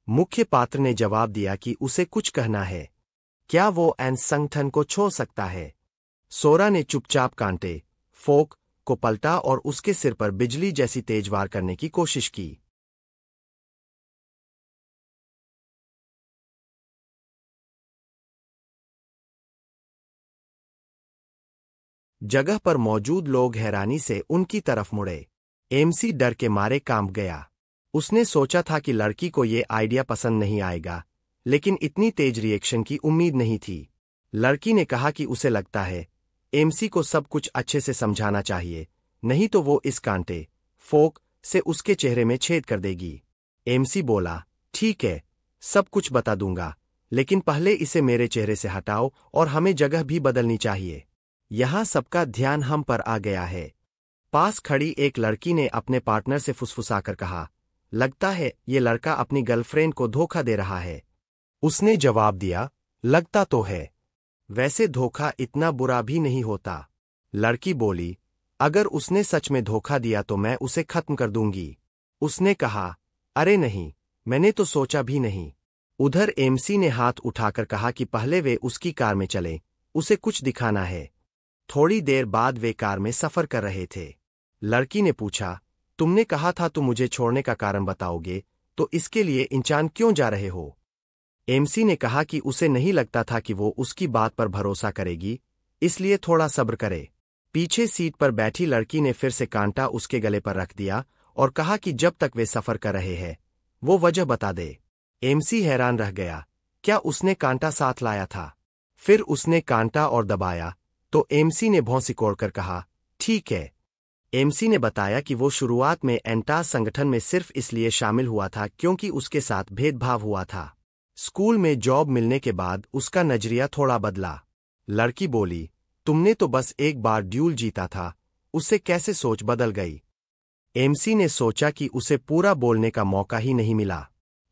मुख्य पात्र ने जवाब दिया कि उसे कुछ कहना है। क्या वो एन संगठन को छोड़ सकता है? सोरा ने चुपचाप कांटे फोक को पलटा और उसके सिर पर बिजली जैसी तेज वार करने की कोशिश की। जगह पर मौजूद लोग हैरानी से उनकी तरफ मुड़े। एमसी डर के मारे कांप गया। उसने सोचा था कि लड़की को ये आइडिया पसंद नहीं आएगा, लेकिन इतनी तेज रिएक्शन की उम्मीद नहीं थी। लड़की ने कहा कि उसे लगता है एमसी को सब कुछ अच्छे से समझाना चाहिए, नहीं तो वो इस कांटे फोक से उसके चेहरे में छेद कर देगी। एमसी बोला, ठीक है, सब कुछ बता दूंगा, लेकिन पहले इसे मेरे चेहरे से हटाओ और हमें जगह भी बदलनी चाहिए। यहाँ सबका ध्यान हम पर आ गया है। पास खड़ी एक लड़की ने अपने पार्टनर से फुसफुसाकर कहा, लगता है ये लड़का अपनी गर्लफ्रेंड को धोखा दे रहा है। उसने जवाब दिया, लगता तो है। वैसे धोखा इतना बुरा भी नहीं होता। लड़की बोली, अगर उसने सच में धोखा दिया तो मैं उसे खत्म कर दूंगी। उसने कहा, अरे नहीं, मैंने तो सोचा भी नहीं। उधर एमसी ने हाथ उठाकर कहा कि पहले वे उसकी कार में चले, उसे कुछ दिखाना है। थोड़ी देर बाद वे कार में सफर कर रहे थे। लड़की ने पूछा, तुमने कहा था तुम मुझे छोड़ने का कारण बताओगे, तो इसके लिए इंचान क्यों जा रहे हो? एमसी ने कहा कि उसे नहीं लगता था कि वो उसकी बात पर भरोसा करेगी, इसलिए थोड़ा सब्र करे। पीछे सीट पर बैठी लड़की ने फिर से कांटा उसके गले पर रख दिया और कहा कि जब तक वे सफर कर रहे हैं वो वजह बता दे। एमसी हैरान रह गया, क्या उसने कांटा साथ लाया था? फिर उसने कांटा और दबाया तो एमसी ने भौं सिकोड़कर कहा, ठीक है। एमसी ने बताया कि वो शुरुआत में एंटास संगठन में सिर्फ इसलिए शामिल हुआ था क्योंकि उसके साथ भेदभाव हुआ था। स्कूल में जॉब मिलने के बाद उसका नजरिया थोड़ा बदला। लड़की बोली, तुमने तो बस एक बार ड्यूल जीता था, उससे कैसे सोच बदल गई? एमसी ने सोचा कि उसे पूरा बोलने का मौका ही नहीं मिला।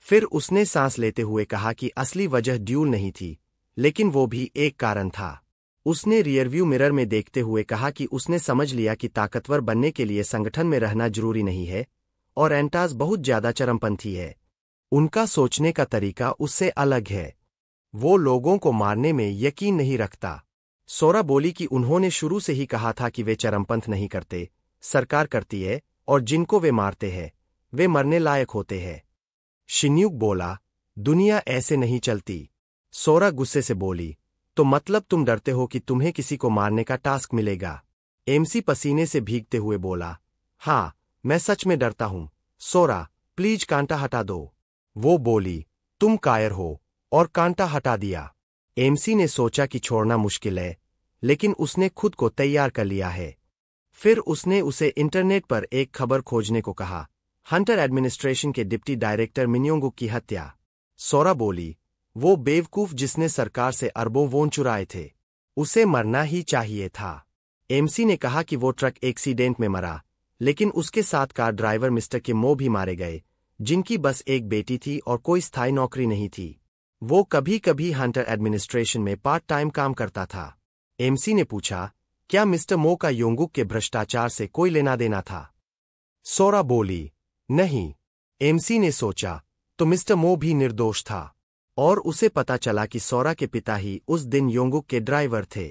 फिर उसने सांस लेते हुए कहा कि असली वजह ड्यूल नहीं थी, लेकिन वो भी एक कारण था। उसने रियरव्यू मिरर में देखते हुए कहा कि उसने समझ लिया कि ताकतवर बनने के लिए संगठन में रहना जरूरी नहीं है और एंटास बहुत ज्यादा चरमपंथी है। उनका सोचने का तरीका उससे अलग है। वो लोगों को मारने में यकीन नहीं रखता। सोरा बोली कि उन्होंने शुरू से ही कहा था कि वे चरमपंथ नहीं करते, सरकार करती है और जिनको वे मारते हैं वे मरने लायक होते हैं। शिन्यूक बोला, दुनिया ऐसे नहीं चलती। सोरा गुस्से से बोली, तो मतलब तुम डरते हो कि तुम्हें किसी को मारने का टास्क मिलेगा? एमसी पसीने से भीगते हुए बोला, हाँ, मैं सच में डरता हूं। सोरा, प्लीज कांटा हटा दो। वो बोली, तुम कायर हो, और कांटा हटा दिया। एमसी ने सोचा कि छोड़ना मुश्किल है, लेकिन उसने खुद को तैयार कर लिया है। फिर उसने उसे इंटरनेट पर एक खबर खोजने को कहा, हंटर एडमिनिस्ट्रेशन के डिप्टी डायरेक्टर मिन्योंगुक की हत्या। सोरा बोली, वो बेवकूफ जिसने सरकार से अरबों वोन चुराए थे, उसे मरना ही चाहिए था। एमसी ने कहा कि वो ट्रक एक्सीडेंट में मरा, लेकिन उसके साथ कार ड्राइवर मिस्टर किमो भी मारे गए, जिनकी बस एक बेटी थी और कोई स्थायी नौकरी नहीं थी। वो कभी कभी हंटर एडमिनिस्ट्रेशन में पार्ट टाइम काम करता था। एमसी ने पूछा, क्या मिस्टर मो का योंगुक के भ्रष्टाचार से कोई लेना देना था? सोरा बोली, नहीं। एमसी ने सोचा, तो मिस्टर मो भी निर्दोष था, और उसे पता चला कि सोरा के पिता ही उस दिन योंगुक के ड्राइवर थे।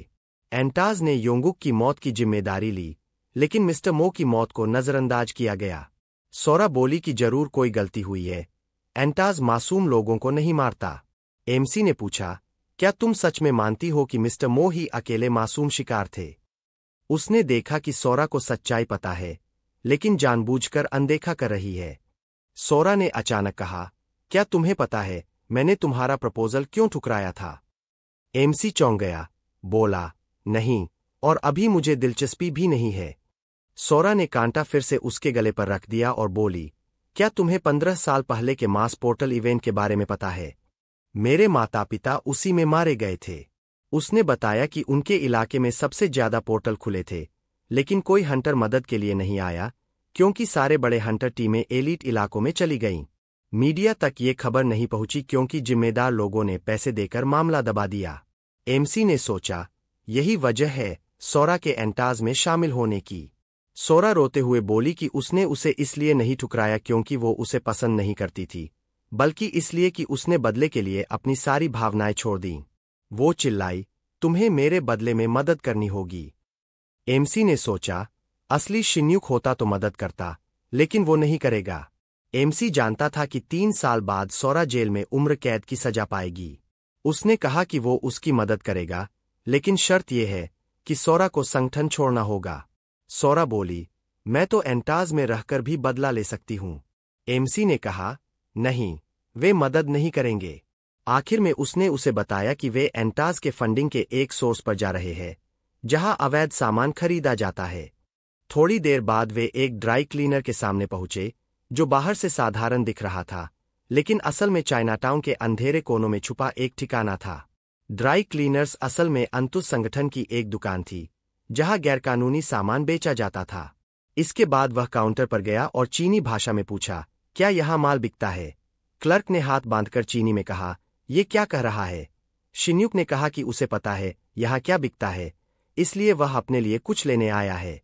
एंटाज ने योंगुक की मौत की जिम्मेदारी ली, लेकिन मिस्टर मो की मौत को नजरअंदाज किया गया। सोरा बोली कि जरूर कोई गलती हुई है, एंटाज मासूम लोगों को नहीं मारता। एमसी ने पूछा, क्या तुम सच में मानती हो कि मिस्टर मो ही अकेले मासूम शिकार थे? उसने देखा कि सोरा को सच्चाई पता है, लेकिन जानबूझकर अनदेखा कर रही है। सोरा ने अचानक कहा, क्या तुम्हें पता है मैंने तुम्हारा प्रपोजल क्यों ठुकराया था? एमसी चौंक गया, बोला, नहीं, और अभी मुझे दिलचस्पी भी नहीं है। सोरा ने कांटा फिर से उसके गले पर रख दिया और बोली, क्या तुम्हें 15 साल पहले के मास पोर्टल इवेंट के बारे में पता है? मेरे माता पिता उसी में मारे गए थे। उसने बताया कि उनके इलाके में सबसे ज्यादा पोर्टल खुले थे, लेकिन कोई हंटर मदद के लिए नहीं आया, क्योंकि सारे बड़े हंटर टीमें एलीट इलाकों में चली गईं। मीडिया तक ये खबर नहीं पहुंची क्योंकि जिम्मेदार लोगों ने पैसे देकर मामला दबा दिया। एमसी ने सोचा, यही वजह है सोरा के एंटाज में शामिल होने की। सोरा रोते हुए बोली कि उसने उसे इसलिए नहीं ठुकराया क्योंकि वो उसे पसंद नहीं करती थी, बल्कि इसलिए कि उसने बदले के लिए अपनी सारी भावनाएं छोड़ दीं। वो चिल्लाई, तुम्हें मेरे बदले में मदद करनी होगी। एमसी ने सोचा, असली शिन्यूक होता तो मदद करता, लेकिन वो नहीं करेगा। एमसी जानता था कि 3 साल बाद सोरा जेल में उम्र कैद की सजा पाएगी। उसने कहा कि वो उसकी मदद करेगा, लेकिन शर्त यह है कि सोरा को संगठन छोड़ना होगा। सोरा बोली, मैं तो एंटाज में रहकर भी बदला ले सकती हूं। एमसी ने कहा, नहीं, वे मदद नहीं करेंगे। आखिर में उसने उसे बताया कि वे एंटाज के फंडिंग के एक सोर्स पर जा रहे हैं, जहां अवैध सामान खरीदा जाता है। थोड़ी देर बाद वे एक ड्राई क्लीनर के सामने पहुंचे, जो बाहर से साधारण दिख रहा था, लेकिन असल में चाइनाटाउन के अंधेरे कोनों में छुपा एक ठिकाना था। ड्राई क्लीनर्स असल में अंतुष संगठन की एक दुकान थी, जहां गैरकानूनी सामान बेचा जाता था। इसके बाद वह काउंटर पर गया और चीनी भाषा में पूछा, क्या यहां माल बिकता है? क्लर्क ने हाथ बांधकर चीनी में कहा, ये क्या कह रहा है? शिन्युक ने कहा कि उसे पता है यहां क्या बिकता है, इसलिए वह अपने लिए कुछ लेने आया है।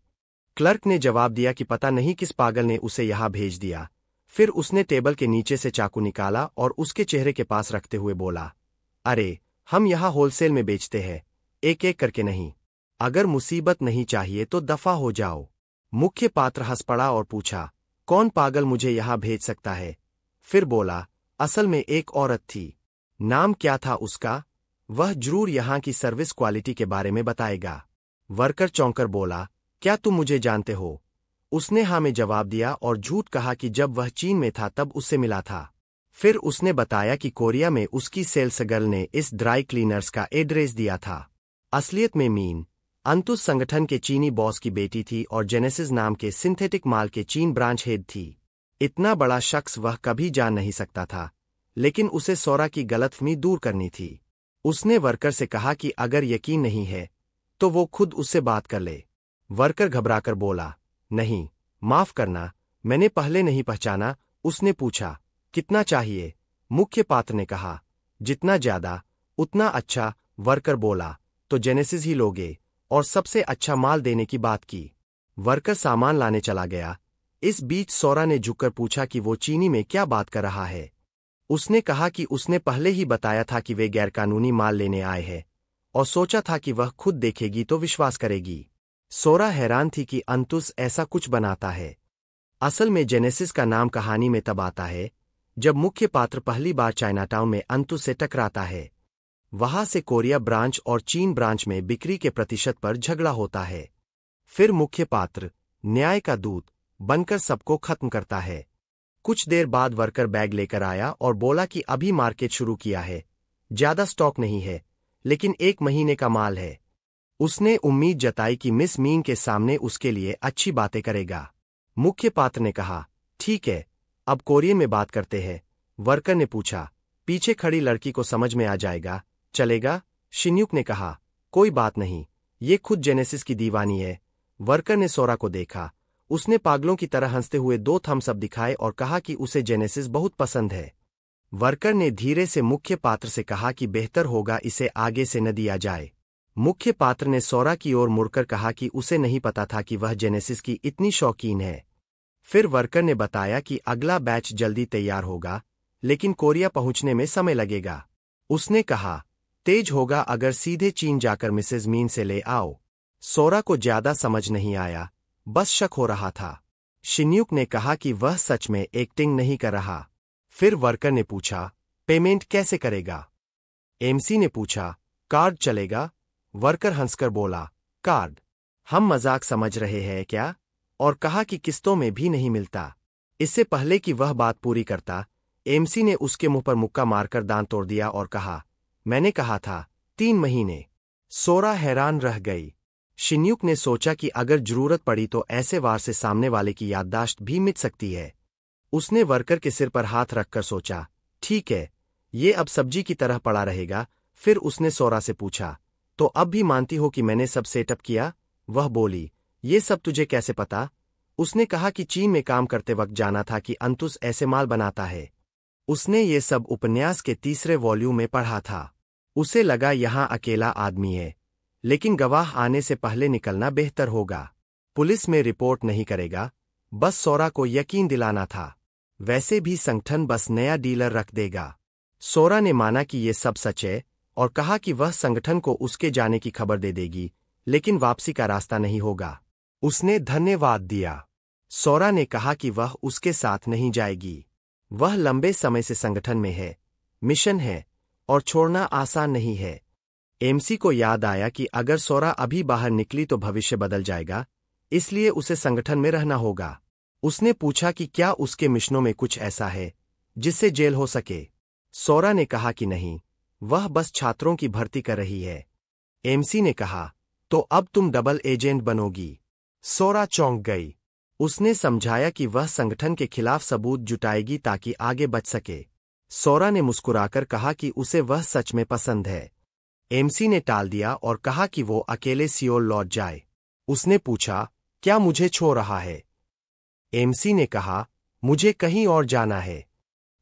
क्लर्क ने जवाब दिया कि पता नहीं किस पागल ने उसे यहां भेज दिया। फिर उसने टेबल के नीचे से चाकू निकाला और उसके चेहरे के पास रखते हुए बोला, अरे, हम यहां होलसेल में बेचते हैं, एक एक करके नहीं। अगर मुसीबत नहीं चाहिए तो दफा हो जाओ। मुख्य पात्र हंस पड़ा और पूछा, कौन पागल मुझे यहां भेज सकता है? फिर बोला, असल में एक औरत थी। नाम क्या था उसका? वह जरूर यहां की सर्विस क्वालिटी के बारे में बताएगा। वर्कर चौंकर बोला, क्या तुम मुझे जानते हो? उसने हाँ में जवाब दिया और झूठ कहा कि जब वह चीन में था तब उससे मिला था। फिर उसने बताया कि कोरिया में उसकी सेल्स गर्ल ने इस ड्राई क्लीनर्स का एड्रेस दिया था। असलियत में मीन अंतुष संगठन के चीनी बॉस की बेटी थी और जेनेसिस नाम के सिंथेटिक माल के चीन ब्रांच हेड थी। इतना बड़ा शख्स वह कभी जान नहीं सकता था, लेकिन उसे सोरा की गलतफहमी दूर करनी थी। उसने वर्कर से कहा कि अगर यकीन नहीं है तो वो खुद उससे बात कर ले। वर्कर घबराकर बोला, नहीं, माफ करना, मैंने पहले नहीं पहचाना। उसने पूछा, कितना चाहिए? मुख्य पात्र ने कहा, जितना ज्यादा उतना अच्छा। वर्कर बोला, तो जेनेसिस ही लोगे, और सबसे अच्छा माल देने की बात की। वर्कर सामान लाने चला गया। इस बीच सोरा ने झुककर पूछा कि वो चीनी में क्या बात कर रहा है। उसने कहा कि उसने पहले ही बताया था कि वे गैरकानूनी माल लेने आए हैं, और सोचा था कि वह खुद देखेगी तो विश्वास करेगी। सोरा हैरान थी कि अंतुष ऐसा कुछ बनाता है। असल में जेनेसिस का नाम कहानी में तब आता है जब मुख्य पात्र पहली बार चाइनाटाउन में अंतुष से टकराता है। वहां से कोरिया ब्रांच और चीन ब्रांच में बिक्री के प्रतिशत पर झगड़ा होता है। फिर मुख्य पात्र न्याय का दूत बनकर सबको खत्म करता है। कुछ देर बाद वर्कर बैग लेकर आया और बोला कि अभी मार्केट शुरू किया है, ज्यादा स्टॉक नहीं है, लेकिन 1 महीने का माल है। उसने उम्मीद जताई कि मिस मीन के सामने उसके लिए अच्छी बातें करेगा। मुख्य पात्र ने कहा, ठीक है, अब कोरियन में बात करते हैं। वर्कर ने पूछा, पीछे खड़ी लड़की को समझ में आ जाएगा, चलेगा? शिन्युक ने कहा, कोई बात नहीं, ये खुद जेनेसिस की दीवानी है। वर्कर ने सोरा को देखा। उसने पागलों की तरह हंसते हुए 2 थम्स अप दिखाए और कहा कि उसे जेनेसिस बहुत पसंद है। वर्कर ने धीरे से मुख्य पात्र से कहा कि बेहतर होगा इसे आगे से न दिया जाए। मुख्य पात्र ने सोरा की ओर मुड़कर कहा कि उसे नहीं पता था कि वह जेनेसिस की इतनी शौकीन है। फिर वर्कर ने बताया कि अगला बैच जल्दी तैयार होगा, लेकिन कोरिया पहुंचने में समय लगेगा। उसने कहा, तेज होगा अगर सीधे चीन जाकर मिसेज मीन से ले आओ। सोरा को ज्यादा समझ नहीं आया, बस शक हो रहा था। शिन्युक ने कहा कि वह सच में एक्टिंग नहीं कर रहा। फिर वर्कर ने पूछा, पेमेंट कैसे करेगा? एमसी ने पूछा, कार्ड चलेगा? वर्कर हंसकर बोला, कार्ड? हम मजाक समझ रहे हैं क्या? और कहा कि किस्तों में भी नहीं मिलता। इससे पहले कि वह बात पूरी करता, एमसी ने उसके मुंह पर मुक्का मारकर दांत तोड़ दिया और कहा, मैंने कहा था 3 महीने। सोरा हैरान रह गई। शिन्युक ने सोचा कि अगर जरूरत पड़ी तो ऐसे वार से सामने वाले की याददाश्त भी मिट सकती है। उसने वर्कर के सिर पर हाथ रखकर सोचा, ठीक है, ये अब सब्जी की तरह पड़ा रहेगा। फिर उसने सोरा से पूछा, तो अब भी मानती हो कि मैंने सब सेटअप किया? वह बोली, ये सब तुझे कैसे पता? उसने कहा कि चीन में काम करते वक्त जाना था कि अंतुष ऐसे माल बनाता है। उसने ये सब उपन्यास के 3रे वॉल्यूम में पढ़ा था। उसे लगा यहां अकेला आदमी है, लेकिन गवाह आने से पहले निकलना बेहतर होगा। पुलिस में रिपोर्ट नहीं करेगा, बस सोरा को यकीन दिलाना था। वैसे भी संगठन बस नया डीलर रख देगा। सोरा ने माना कि ये सब सच है और कहा कि वह संगठन को उसके जाने की खबर दे देगी, लेकिन वापसी का रास्ता नहीं होगा। उसने धन्यवाद दिया। सोरा ने कहा कि वह उसके साथ नहीं जाएगी। वह लंबे समय से संगठन में है, मिशन है, और छोड़ना आसान नहीं है। एमसी को याद आया कि अगर सोरा अभी बाहर निकली तो भविष्य बदल जाएगा, इसलिए उसे संगठन में रहना होगा। उसने पूछा कि क्या उसके मिशनों में कुछ ऐसा है जिससे जेल हो सके। सोरा ने कहा कि नहीं, वह बस छात्रों की भर्ती कर रही है। एमसी ने कहा, तो अब तुम डबल एजेंट बनोगी। सोरा चौंक गई। उसने समझाया कि वह संगठन के खिलाफ सबूत जुटाएगी ताकि आगे बच सके। सोरा ने मुस्कुराकर कहा कि उसे वह सच में पसंद है। एमसी ने टाल दिया और कहा कि वो अकेले सियोल लौट जाए। उसने पूछा, क्या मुझे छोड़ रहा है? एमसी ने कहा, मुझे कहीं और जाना है।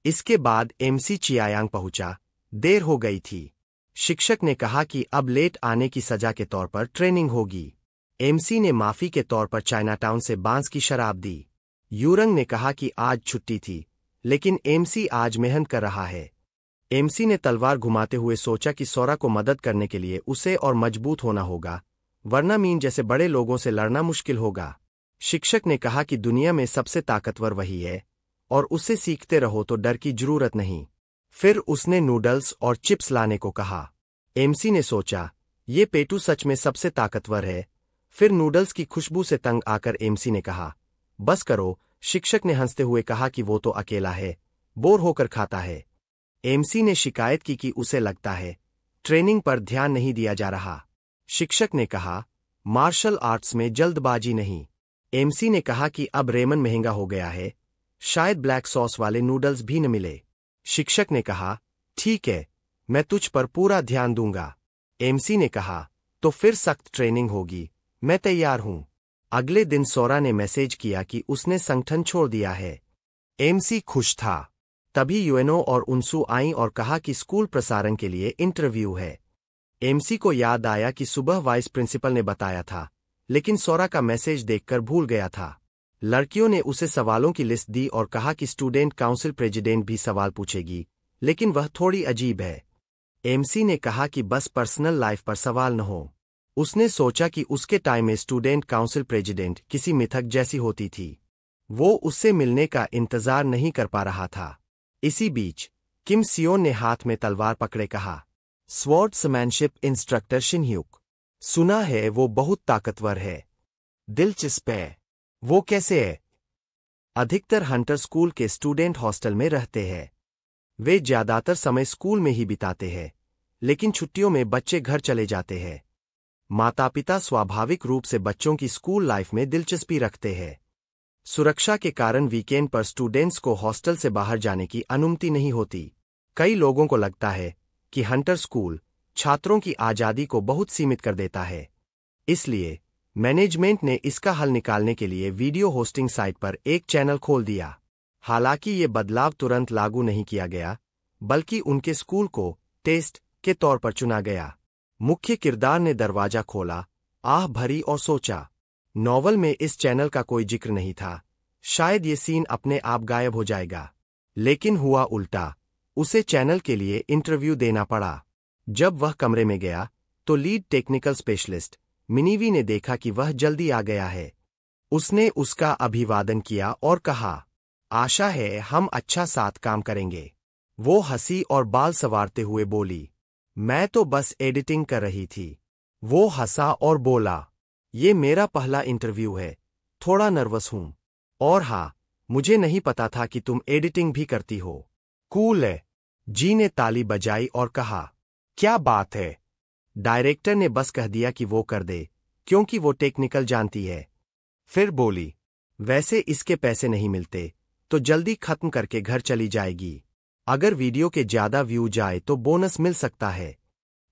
इसके बाद एमसी चियायांग पहुंचा। देर हो गई थी। शिक्षक ने कहा कि अब लेट आने की सजा के तौर पर ट्रेनिंग होगी। एमसी ने माफी के तौर पर चाइनाटाउन से बांस की शराब दी। यूरंग ने कहा कि आज छुट्टी थी, लेकिन एमसी आज मेहनत कर रहा है। एमसी ने तलवार घुमाते हुए सोचा कि सोरा को मदद करने के लिए उसे और मजबूत होना होगा, वरना मीन जैसे बड़े लोगों से लड़ना मुश्किल होगा। शिक्षक ने कहा कि दुनिया में सबसे ताकतवर वही है और उससे सीखते रहो तो डर की जरूरत नहीं। फिर उसने नूडल्स और चिप्स लाने को कहा। एमसी ने सोचा, ये पेटू सच में सबसे ताकतवर है। फिर नूडल्स की खुशबू से तंग आकर एमसी ने कहा, बस करो। शिक्षक ने हंसते हुए कहा कि वो तो अकेला है, बोर होकर खाता है। एमसी ने शिकायत की कि उसे लगता है ट्रेनिंग पर ध्यान नहीं दिया जा रहा। शिक्षक ने कहा, मार्शल आर्ट्स में जल्दबाजी नहीं। एमसी ने कहा कि अब रेमन महंगा हो गया है, शायद ब्लैक सॉस वाले नूडल्स भी न मिले। शिक्षक ने कहा, ठीक है, मैं तुझ पर पूरा ध्यान दूंगा। एमसी ने कहा, तो फिर सख्त ट्रेनिंग होगी, मैं तैयार हूं। अगले दिन सोरा ने मैसेज किया कि उसने संगठन छोड़ दिया है। एमसी खुश था। तभी यूएनओ और उनसू आई और कहा कि स्कूल प्रसारण के लिए इंटरव्यू है। एमसी को याद आया कि सुबह वाइस प्रिंसिपल ने बताया था, लेकिन सोरा का मैसेज देखकर भूल गया था। लड़कियों ने उसे सवालों की लिस्ट दी और कहा कि स्टूडेंट काउंसिल प्रेसिडेंट भी सवाल पूछेगी, लेकिन वह थोड़ी अजीब है। एमसी ने कहा कि बस पर्सनल लाइफ पर सवाल न हो। उसने सोचा कि उसके टाइम में स्टूडेंट काउंसिल प्रेसिडेंट किसी मिथक जैसी होती थी। वो उससे मिलने का इंतजार नहीं कर पा रहा था। इसी बीच किम सियोन ने हाथ में तलवार पकड़े कहा, स्वॉर्ड्समैनशिप इंस्ट्रक्टर शिनह्यूक, सुना है वो बहुत ताकतवर है। दिलचस्प है, वो कैसे है? अधिकतर हंटर स्कूल के स्टूडेंट हॉस्टल में रहते हैं। वे ज्यादातर समय स्कूल में ही बिताते हैं, लेकिन छुट्टियों में बच्चे घर चले जाते हैं। माता पिता स्वाभाविक रूप से बच्चों की स्कूल लाइफ में दिलचस्पी रखते हैं। सुरक्षा के कारण वीकेंड पर स्टूडेंट्स को हॉस्टल से बाहर जाने की अनुमति नहीं होती। कई लोगों को लगता है कि हंटर स्कूल छात्रों की आजादी को बहुत सीमित कर देता है। इसलिए मैनेजमेंट ने इसका हल निकालने के लिए वीडियो होस्टिंग साइट पर एक चैनल खोल दिया। हालांकि ये बदलाव तुरंत लागू नहीं किया गया, बल्कि उनके स्कूल को टेस्ट के तौर पर चुना गया। मुख्य किरदार ने दरवाजा खोला, आह भरी और सोचा, नॉवल में इस चैनल का कोई जिक्र नहीं था, शायद ये सीन अपने आप गायब हो जाएगा। लेकिन हुआ उल्टा, उसे चैनल के लिए इंटरव्यू देना पड़ा। जब वह कमरे में गया तो लीड टेक्निकल स्पेशलिस्ट मिनीवी ने देखा कि वह जल्दी आ गया है। उसने उसका अभिवादन किया और कहा, आशा है हम अच्छा साथ काम करेंगे। वो हंसी और बाल संवारते हुए बोली, मैं तो बस एडिटिंग कर रही थी। वो हंसा और बोला, ये मेरा पहला इंटरव्यू है, थोड़ा नर्वस हूं। और हाँ, मुझे नहीं पता था कि तुम एडिटिंग भी करती हो। कूल है। जी ने ताली बजाई और कहा, क्या बात है। डायरेक्टर ने बस कह दिया कि वो कर दे, क्योंकि वो टेक्निकल जानती है। फिर बोली, वैसे इसके पैसे नहीं मिलते, तो जल्दी खत्म करके घर चली जाएगी। अगर वीडियो के ज्यादा व्यू जाए तो बोनस मिल सकता है।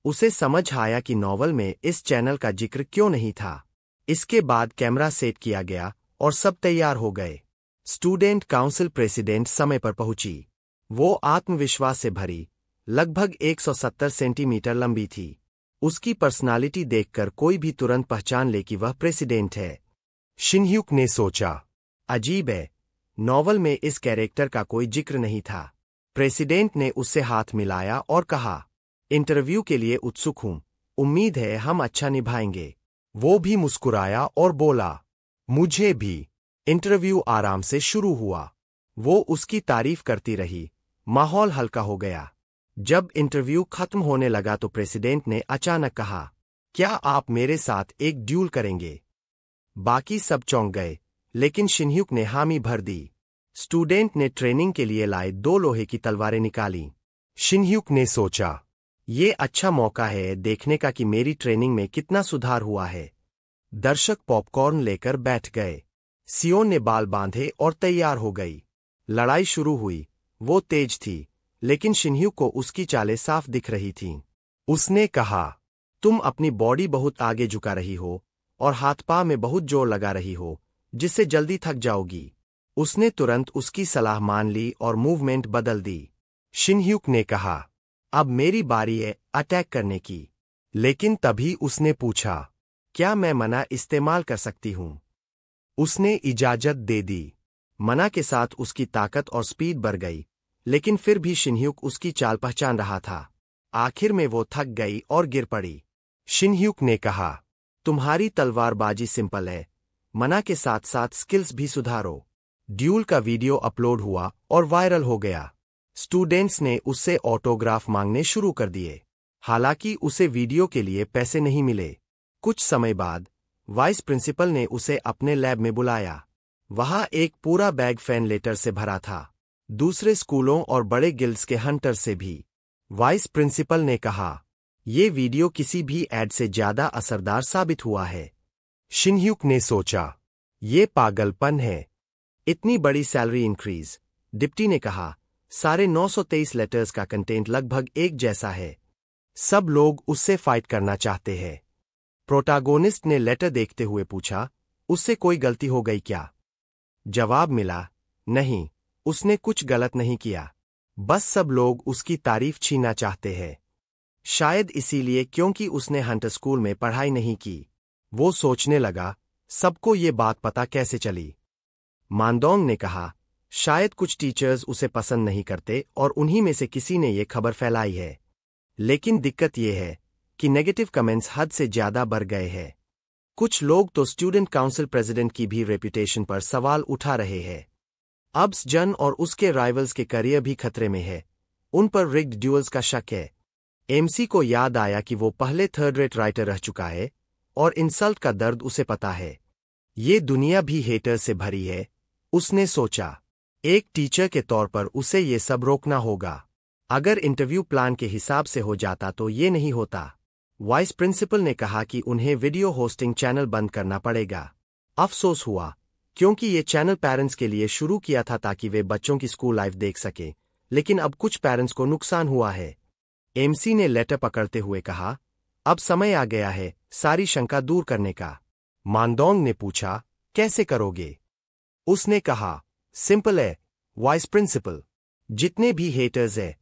उसे समझ आया कि नॉवल में इस चैनल का जिक्र क्यों नहीं था। इसके बाद कैमरा सेट किया गया और सब तैयार हो गए। स्टूडेंट काउंसिल प्रेसिडेंट समय पर पहुंची। वो आत्मविश्वास से भरी, लगभग 170 सेंटीमीटर लंबी थी। उसकी पर्सनालिटी देखकर कोई भी तुरंत पहचान ले कि वह प्रेसिडेंट है। शिनह्यूक ने सोचा, अजीब है, नॉवल में इस कैरेक्टर का कोई जिक्र नहीं था। प्रेसिडेंट ने उससे हाथ मिलाया और कहा, इंटरव्यू के लिए उत्सुक हूं, उम्मीद है हम अच्छा निभाएंगे। वो भी मुस्कुराया और बोला, मुझे भी। इंटरव्यू आराम से शुरू हुआ। वो उसकी तारीफ करती रही। माहौल हल्का हो गया। जब इंटरव्यू खत्म होने लगा तो प्रेसिडेंट ने अचानक कहा, क्या आप मेरे साथ एक ड्यूल करेंगे? बाकी सब चौंक गए, लेकिन शिनह्यूक ने हामी भर दी। स्टूडेंट ने ट्रेनिंग के लिए लाए 2 लोहे की तलवारें निकाली। शिनह्यूक ने सोचा, ये अच्छा मौका है देखने का कि मेरी ट्रेनिंग में कितना सुधार हुआ है। दर्शक पॉपकॉर्न लेकर बैठ गए। सियोन ने बाल बांधे और तैयार हो गई। लड़ाई शुरू हुई। वो तेज थी, लेकिन शिनह्यूक को उसकी चालें साफ दिख रही थीं। उसने कहा, तुम अपनी बॉडी बहुत आगे झुका रही हो और हाथ पांव में बहुत जोर लगा रही हो, जिससे जल्दी थक जाओगी। उसने तुरंत उसकी सलाह मान ली और मूवमेंट बदल दी। शिनह्यूक ने कहा, अब मेरी बारी है अटैक करने की। लेकिन तभी उसने पूछा, क्या मैं मना इस्तेमाल कर सकती हूं? उसने इजाजत दे दी। मना के साथ उसकी ताकत और स्पीड बढ़ गई, लेकिन फिर भी शिनह्यूक उसकी चाल पहचान रहा था। आखिर में वो थक गई और गिर पड़ी। शिनह्यूक ने कहा, तुम्हारी तलवारबाजी सिंपल है, मना के साथ साथ स्किल्स भी सुधारो। ड्यूल का वीडियो अपलोड हुआ और वायरल हो गया। स्टूडेंट्स ने उससे ऑटोग्राफ मांगने शुरू कर दिए। हालांकि उसे वीडियो के लिए पैसे नहीं मिले। कुछ समय बाद वाइस प्रिंसिपल ने उसे अपने लैब में बुलाया। वहां एक पूरा बैग फैन लेटर से भरा था, दूसरे स्कूलों और बड़े गिल्ड्स के हंटर से भी। वाइस प्रिंसिपल ने कहा, ये वीडियो किसी भी एड से ज्यादा असरदार साबित हुआ है। शिनह्यूक ने सोचा, ये पागलपन है, इतनी बड़ी सैलरी इंक्रीज। डिप्टी ने कहा, सारे 923 लेटर्स का कंटेंट लगभग एक जैसा है। सब लोग उससे फाइट करना चाहते हैं। प्रोटागोनिस्ट ने लेटर देखते हुए पूछा, उससे कोई गलती हो गई क्या? जवाब मिला, नहीं, उसने कुछ गलत नहीं किया, बस सब लोग उसकी तारीफ छीनना चाहते हैं। शायद इसीलिए क्योंकि उसने हंटर स्कूल में पढ़ाई नहीं की। वो सोचने लगा, सबको ये बात पता कैसे चली? मानडोंग ने कहा, शायद कुछ टीचर्स उसे पसंद नहीं करते और उन्हीं में से किसी ने ये खबर फैलाई है। लेकिन दिक्कत ये है कि नेगेटिव कमेंट्स हद से ज्यादा बढ़ गए हैं। कुछ लोग तो स्टूडेंट काउंसिल प्रेसिडेंट की भी रेपुटेशन पर सवाल उठा रहे हैं। अब जन और उसके राइवल्स के करियर भी खतरे में है। उन पर रिग्ड ड्यूल्स का शक है। एमसी को याद आया कि वो पहले थर्ड रेट राइटर रह चुका है और इंसल्ट का दर्द उसे पता है। ये दुनिया भी हेटर से भरी है, उसने सोचा। एक टीचर के तौर पर उसे ये सब रोकना होगा। अगर इंटरव्यू प्लान के हिसाब से हो जाता तो ये नहीं होता। वाइस प्रिंसिपल ने कहा कि उन्हें वीडियो होस्टिंग चैनल बंद करना पड़ेगा। अफसोस हुआ, क्योंकि ये चैनल पेरेंट्स के लिए शुरू किया था ताकि वे बच्चों की स्कूल लाइफ देख सकें, लेकिन अब कुछ पेरेंट्स को नुकसान हुआ है। एमसी ने लेटर पकड़ते हुए कहा, अब समय आ गया है सारी शंका दूर करने का। मानडोंग ने पूछा, कैसे करोगे? उसने कहा, सिंपल है वाइस प्रिंसिपल, जितने भी हेटर्स हैं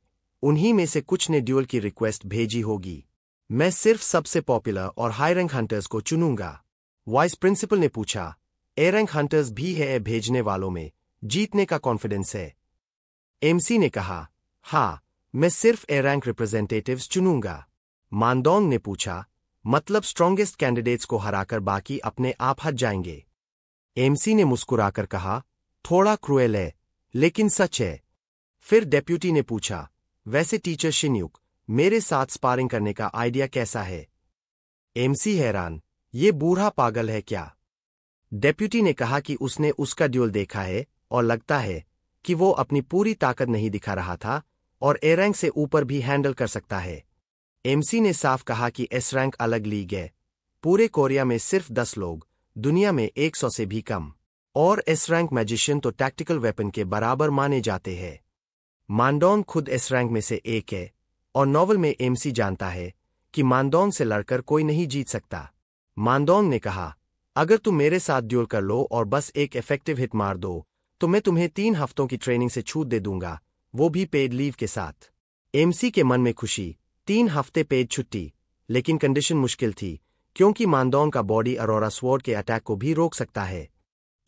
उन्हीं में से कुछ ने ड्यूल की रिक्वेस्ट भेजी होगी। मैं सिर्फ सबसे पॉपुलर और हाई रैंक हंटर्स को चुनूंगा। वाइस प्रिंसिपल ने पूछा, ए रैंक हंटर्स भी है भेजने वालों में जीतने का कॉन्फिडेंस है? एमसी ने कहा, हाँ, मैं सिर्फ ए रैंक रिप्रेजेंटेटिव्स चुनूंगा। मानडोंग ने पूछा, मतलब स्ट्रॉन्गेस्ट कैंडिडेट्स को हराकर बाकी अपने आप हट जाएंगे? एमसी ने मुस्कुराकर कहा, थोड़ा क्रूएल है, लेकिन सच है। फिर डेप्यूटी ने पूछा, वैसे टीचर शिनह्यूक, मेरे साथ स्पारिंग करने का आइडिया कैसा है? एमसी हैरान, ये बूढ़ा पागल है क्या? डेप्यूटी ने कहा कि उसने उसका ड्यूल देखा है और लगता है कि वो अपनी पूरी ताकत नहीं दिखा रहा था और ए रैंक से ऊपर भी हैंडल कर सकता है। एमसी ने साफ कहा कि एस रैंक अलग लीग है। पूरे कोरिया में सिर्फ 10 लोग, दुनिया में 100 से भी कम। और एस रैंक मैजिशियन तो टैक्टिकल वेपन के बराबर माने जाते हैं। मानडोंग खुद एस रैंक में से एक है और नॉवल में एमसी जानता है कि मानडोंग से लड़कर कोई नहीं जीत सकता। मानडोंग ने कहा, अगर तुम मेरे साथ ड्यूल कर लो और बस एक इफेक्टिव हिट मार दो तो मैं तुम्हें 3 हफ्तों की ट्रेनिंग से छूट दे दूंगा, वो भी पेड लीव के साथ। एमसी के मन में खुशी, 3 हफ्ते पेड छुट्टी, लेकिन कंडीशन मुश्किल थी क्योंकि मानडोंग का बॉडी अरोरा स्वॉर्ड के अटैक को भी रोक सकता है।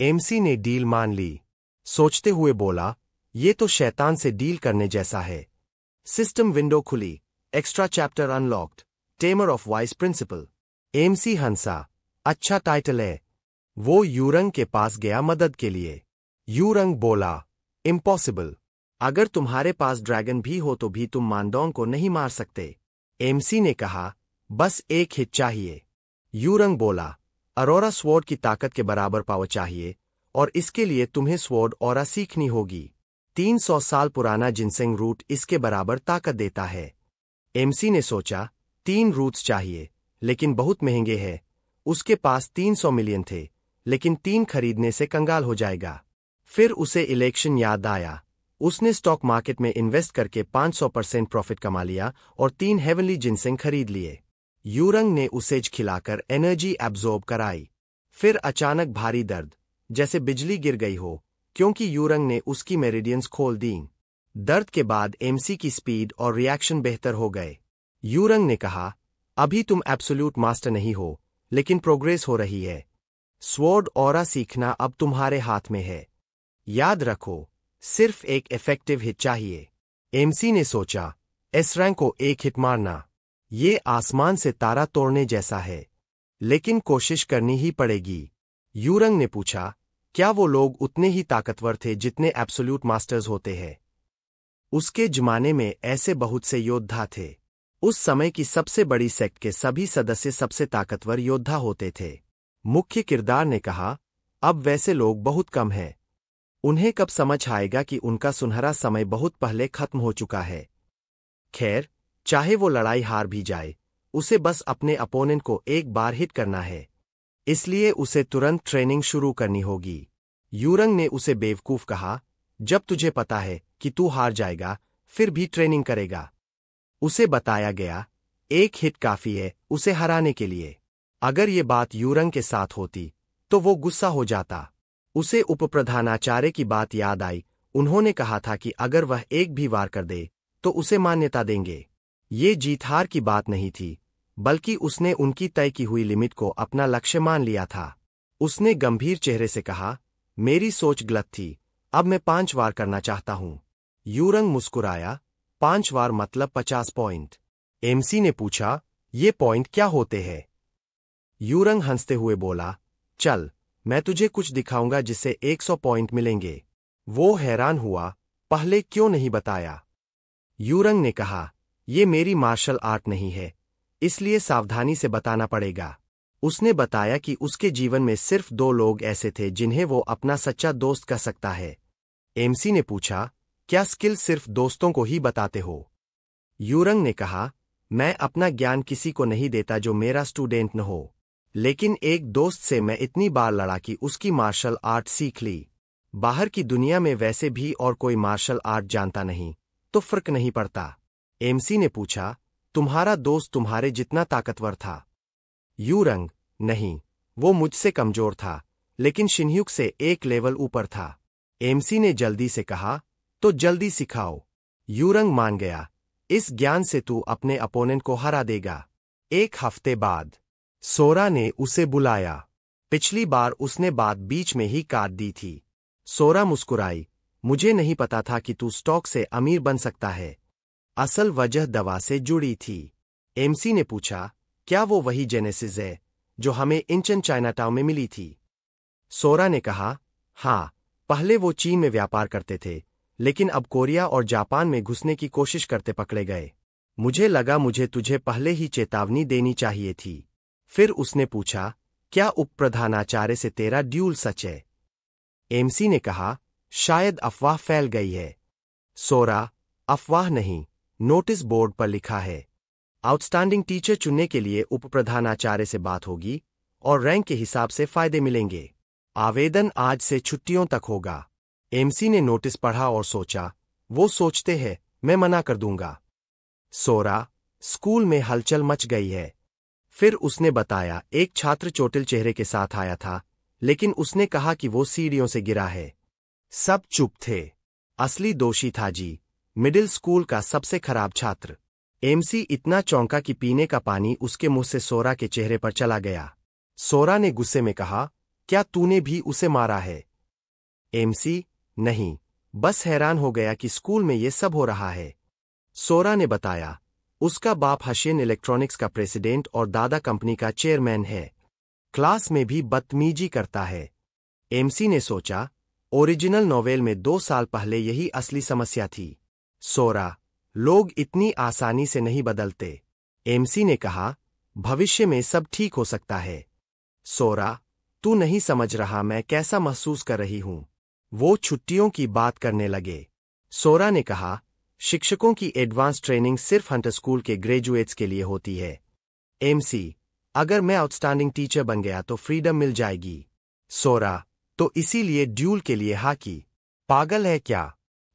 एमसी ने डील मान ली। सोचते हुए बोला, ये तो शैतान से डील करने जैसा है। सिस्टम विंडो खुली, extra chapter unlocked, tamer of vice principal. MC हंसा, अच्छा टाइटल है। वो यूरंग के पास गया मदद के लिए। यूरंग बोला, इम्पॉसिबल, अगर तुम्हारे पास ड्रैगन भी हो तो भी तुम मानडोंग को नहीं मार सकते। एमसी ने कहा, बस एक हिट चाहिए। यूरंग बोला, अरोरा स्वॉर्ड की ताकत के बराबर पावर चाहिए और इसके लिए तुम्हें स्वॉर्ड ऑरा सीखनी होगी। 300 साल पुराना जिनसेंग रूट इसके बराबर ताकत देता है। एमसी ने सोचा, 3 रूट्स चाहिए, लेकिन बहुत महंगे हैं। उसके पास 300 मिलियन थे, लेकिन 3 खरीदने से कंगाल हो जाएगा। फिर उसे इलेक्शन याद आया। उसने स्टॉक मार्केट में इन्वेस्ट करके 500% प्रॉफिट कमा लिया और 3 हेवनली जिनसेंग खरीद लिए। यूरंग ने उसे खिलाकर एनर्जी एब्जॉर्ब कराई। फिर अचानक भारी दर्द, जैसे बिजली गिर गई हो, क्योंकि यूरंग ने उसकी मेरिडियंस खोल दी। दर्द के बाद एमसी की स्पीड और रिएक्शन बेहतर हो गए। यूरंग ने कहा, अभी तुम एब्सोल्यूट मास्टर नहीं हो, लेकिन प्रोग्रेस हो रही है। स्वॉर्ड ऑरा सीखना अब तुम्हारे हाथ में है। याद रखो, सिर्फ एक इफेक्टिव हिट चाहिए। एमसी ने सोचा, एस रैंक को एक हिट मारना, ये आसमान से तारा तोड़ने जैसा है, लेकिन कोशिश करनी ही पड़ेगी। यूरंग ने पूछा, क्या वो लोग उतने ही ताकतवर थे जितने एब्सोल्यूट मास्टर्स होते हैं? उसके जमाने में ऐसे बहुत से योद्धा थे। उस समय की सबसे बड़ी सेक्ट के सभी सदस्य सबसे ताकतवर योद्धा होते थे। मुख्य किरदार ने कहा, अब वैसे लोग बहुत कम हैं। उन्हें कब समझ आएगा कि उनका सुनहरा समय बहुत पहले खत्म हो चुका है। खैर, चाहे वो लड़ाई हार भी जाए, उसे बस अपने अपोनेंट को एक बार हिट करना है, इसलिए उसे तुरंत ट्रेनिंग शुरू करनी होगी। यूरंग ने उसे बेवकूफ कहा, जब तुझे पता है कि तू हार जाएगा, फिर भी ट्रेनिंग करेगा। उसे बताया गया, एक हिट काफी है उसे हराने के लिए। अगर ये बात यूरंग के साथ होती, तो वो गुस्सा हो जाता। उसे उपप्रधानाचार्य की बात याद आई। उन्होंने कहा था कि अगर वह एक भी वार कर दे, तो उसे मान्यता देंगे। ये जीत हार की बात नहीं थी, बल्कि उसने उनकी तय की हुई लिमिट को अपना लक्ष्य मान लिया था। उसने गंभीर चेहरे से कहा, मेरी सोच गलत थी, अब मैं 5 वार करना चाहता हूं। यूरंग मुस्कुराया, 5 वार मतलब 50 पॉइंट। एमसी ने पूछा, ये पॉइंट क्या होते हैं? यूरंग हंसते हुए बोला, चल, मैं तुझे कुछ दिखाऊंगा जिससे 100 पॉइंट मिलेंगे। वो हैरान हुआ, पहले क्यों नहीं बताया? यूरंग ने कहा, ये मेरी मार्शल आर्ट नहीं है, इसलिए सावधानी से बताना पड़ेगा। उसने बताया कि उसके जीवन में सिर्फ 2 लोग ऐसे थे जिन्हें वो अपना सच्चा दोस्त कह सकता है। एमसी ने पूछा, क्या स्किल सिर्फ दोस्तों को ही बताते हो? यूरंग ने कहा, मैं अपना ज्ञान किसी को नहीं देता जो मेरा स्टूडेंट न हो, लेकिन एक दोस्त से मैं इतनी बार लड़ा कि उसकी मार्शल आर्ट सीख ली। बाहर की दुनिया में वैसे भी और कोई मार्शल आर्ट जानता नहीं, तो फर्क नहीं पड़ता। एमसी ने पूछा, तुम्हारा दोस्त तुम्हारे जितना ताकतवर था? यूरंग, नहीं, वो मुझसे कमजोर था, लेकिन शिनह्युक से एक लेवल ऊपर था। एमसी ने जल्दी से कहा, तो जल्दी सिखाओ। यूरंग मान गया, इस ज्ञान से तू अपने अपोनेंट को हरा देगा। 1 हफ्ते बाद सोरा ने उसे बुलाया। पिछली बार उसने बात बीच में ही काट दी थी। सोरा मुस्कुराई, मुझे नहीं पता था कि तू स्टॉक से अमीर बन सकता है। असल वजह दवा से जुड़ी थी। एमसी ने पूछा, क्या वो वही जेनेसिस है जो हमें इंचन चाइनाटाउन में मिली थी? सोरा ने कहा, हाँ, पहले वो चीन में व्यापार करते थे, लेकिन अब कोरिया और जापान में घुसने की कोशिश करते पकड़े गए। मुझे लगा मुझे तुझे पहले ही चेतावनी देनी चाहिए थी। फिर उसने पूछा, क्या उपप्रधानाचार्य से तेरा ड्यूल सच है? एमसी ने कहा, शायद अफवाह फैल गई है। सोरा, अफवाह नहीं, नोटिस बोर्ड पर लिखा है। आउटस्टैंडिंग टीचर चुनने के लिए उपप्रधानाचार्य से बात होगी और रैंक के हिसाब से फायदे मिलेंगे। आवेदन आज से छुट्टियों तक होगा। एमसी ने नोटिस पढ़ा और सोचा, वो सोचते हैं मैं मना कर दूंगा। सोरा, स्कूल में हलचल मच गई है। फिर उसने बताया, एक छात्र चोटिल चेहरे के साथ आया था, लेकिन उसने कहा कि वो सीढ़ियों से गिरा है। सब चुप थे। असली दोषी था जी, मिडिल स्कूल का सबसे खराब छात्र। एमसी इतना चौंका कि पीने का पानी उसके मुंह से सोरा के चेहरे पर चला गया। सोरा ने गुस्से में कहा, क्या तूने भी उसे मारा है? एमसी, नहीं, बस हैरान हो गया कि स्कूल में ये सब हो रहा है। सोरा ने बताया, उसका बाप हशियन इलेक्ट्रॉनिक्स का प्रेसिडेंट और दादा कंपनी का चेयरमैन है। क्लास में भी बदतमीजी करता है। एमसी ने सोचा, ओरिजिनल नोवेल में 2 साल पहले यही असली समस्या थी। सोरा, लोग इतनी आसानी से नहीं बदलते। एमसी ने कहा, भविष्य में सब ठीक हो सकता है। सोरा, तू नहीं समझ रहा मैं कैसा महसूस कर रही हूं। वो छुट्टियों की बात करने लगे। सोरा ने कहा, शिक्षकों की एडवांस ट्रेनिंग सिर्फ हंटर स्कूल के ग्रेजुएट्स के लिए होती है। एमसी, अगर मैं आउटस्टैंडिंग टीचर बन गया तो फ्रीडम मिल जाएगी। सोरा, तो इसीलिए ड्यूल के लिए हाँ की? पागल है क्या?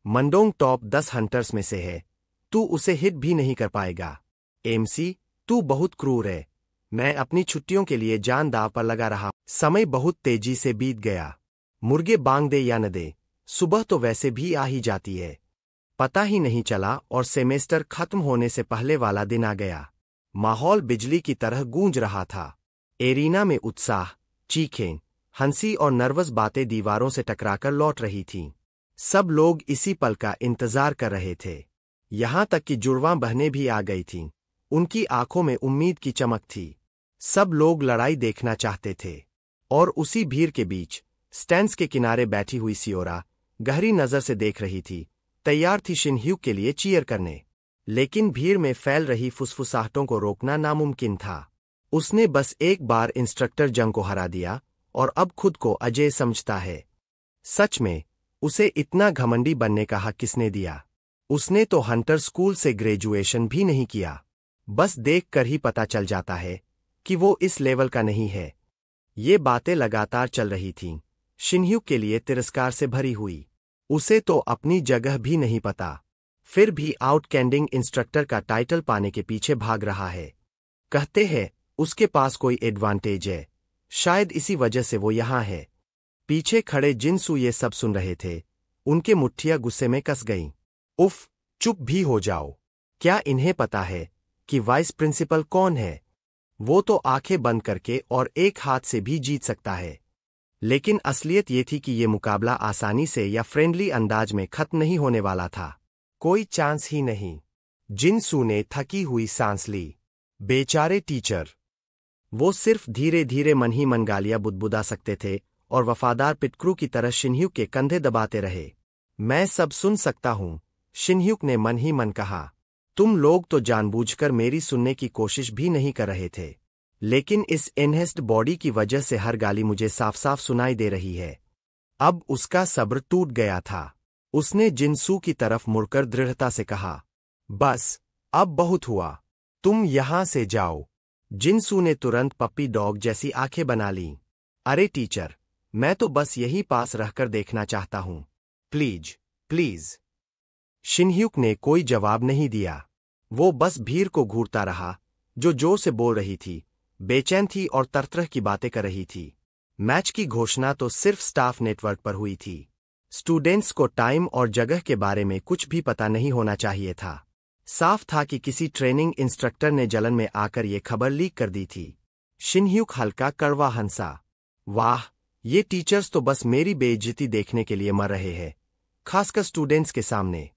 मंडोंग टॉप 10 हंटर्स में से है, तू उसे हिट भी नहीं कर पाएगा। एमसी, तू बहुत क्रूर है। मैं अपनी छुट्टियों के लिए जान दांव पर लगा रहा। समय बहुत तेजी से बीत गया। मुर्गे बांग दे या न दे, सुबह तो वैसे भी आ ही जाती है। पता ही नहीं चला और सेमेस्टर खत्म होने से पहले वाला दिन आ गया। माहौल बिजली की तरह गूंज रहा था। एरिना में उत्साह, चीखें, हंसी और नर्वस बातें दीवारों से टकराकर लौट रही थीं। सब लोग इसी पल का इंतजार कर रहे थे। यहां तक कि जुड़वां बहनें भी आ गई थीं। उनकी आंखों में उम्मीद की चमक थी। सब लोग लड़ाई देखना चाहते थे। और उसी भीड़ के बीच स्टैंड्स के किनारे बैठी हुई सियोरा गहरी नजर से देख रही थी, तैयार थी शिनह्यूक के लिए चीयर करने। लेकिन भीड़ में फैल रही फुसफुसाहटों को रोकना नामुमकिन था। उसने बस एक बार इंस्ट्रक्टर जंग को हरा दिया और अब खुद को अजय समझता है। सच में, उसे इतना घमंडी बनने का हक किसने दिया? उसने तो हंटर स्कूल से ग्रेजुएशन भी नहीं किया। बस देखकर ही पता चल जाता है कि वो इस लेवल का नहीं है। ये बातें लगातार चल रही थीं, शिनह्यूक के लिए तिरस्कार से भरी हुई। उसे तो अपनी जगह भी नहीं पता, फिर भी आउटस्टैंडिंग इंस्ट्रक्टर का टाइटल पाने के पीछे भाग रहा है। कहते हैं उसके पास कोई एडवांटेज है, शायद इसी वजह से वो यहाँ है। पीछे खड़े जिनसू ये सब सुन रहे थे। उनके मुट्ठियां गुस्से में कस गईं। उफ, चुप भी हो जाओ। क्या इन्हें पता है कि वाइस प्रिंसिपल कौन है? वो तो आंखें बंद करके और एक हाथ से भी जीत सकता है। लेकिन असलियत ये थी कि ये मुकाबला आसानी से या फ्रेंडली अंदाज में खत्म नहीं होने वाला था। कोई चांस ही नहीं। जिनसू ने थकी हुई सांस ली। बेचारे टीचर। वो सिर्फ धीरे धीरे मन ही मन गालियां बुदबुदा सकते थे और वफादार पिटक्रू की तरह शिनह्यूक के कंधे दबाते रहे। मैं सब सुन सकता हूं, शिनह्यूक ने मन ही मन कहा। तुम लोग तो जानबूझकर मेरी सुनने की कोशिश भी नहीं कर रहे थे, लेकिन इस एनहेस्ड बॉडी की वजह से हर गाली मुझे साफ साफ सुनाई दे रही है। अब उसका सब्र टूट गया था। उसने जिनसू की तरफ मुड़कर दृढ़ता से कहा, बस, अब बहुत हुआ, तुम यहां से जाओ। जिनसू ने तुरंत पप्पी डॉग जैसी आंखें बना लीं। अरे टीचर, मैं तो बस यही पास रहकर देखना चाहता हूं। Please, please. शिनह्यूक ने कोई जवाब नहीं दिया। वो बस भीड़ को घूरता रहा, जो जोर से बोल रही थी, बेचैन थी और तरह की बातें कर रही थी। मैच की घोषणा तो सिर्फ स्टाफ नेटवर्क पर हुई थी। स्टूडेंट्स को टाइम और जगह के बारे में कुछ भी पता नहीं होना चाहिए था। साफ था कि किसी ट्रेनिंग इंस्ट्रक्टर ने जलन में आकर ये खबर लीक कर दी थी। शिनह्यूक हल्का कड़वा हंसा। वाह, ये टीचर्स तो बस मेरी बेइज्जती देखने के लिए मर रहे हैं, खासकर स्टूडेंट्स के सामने।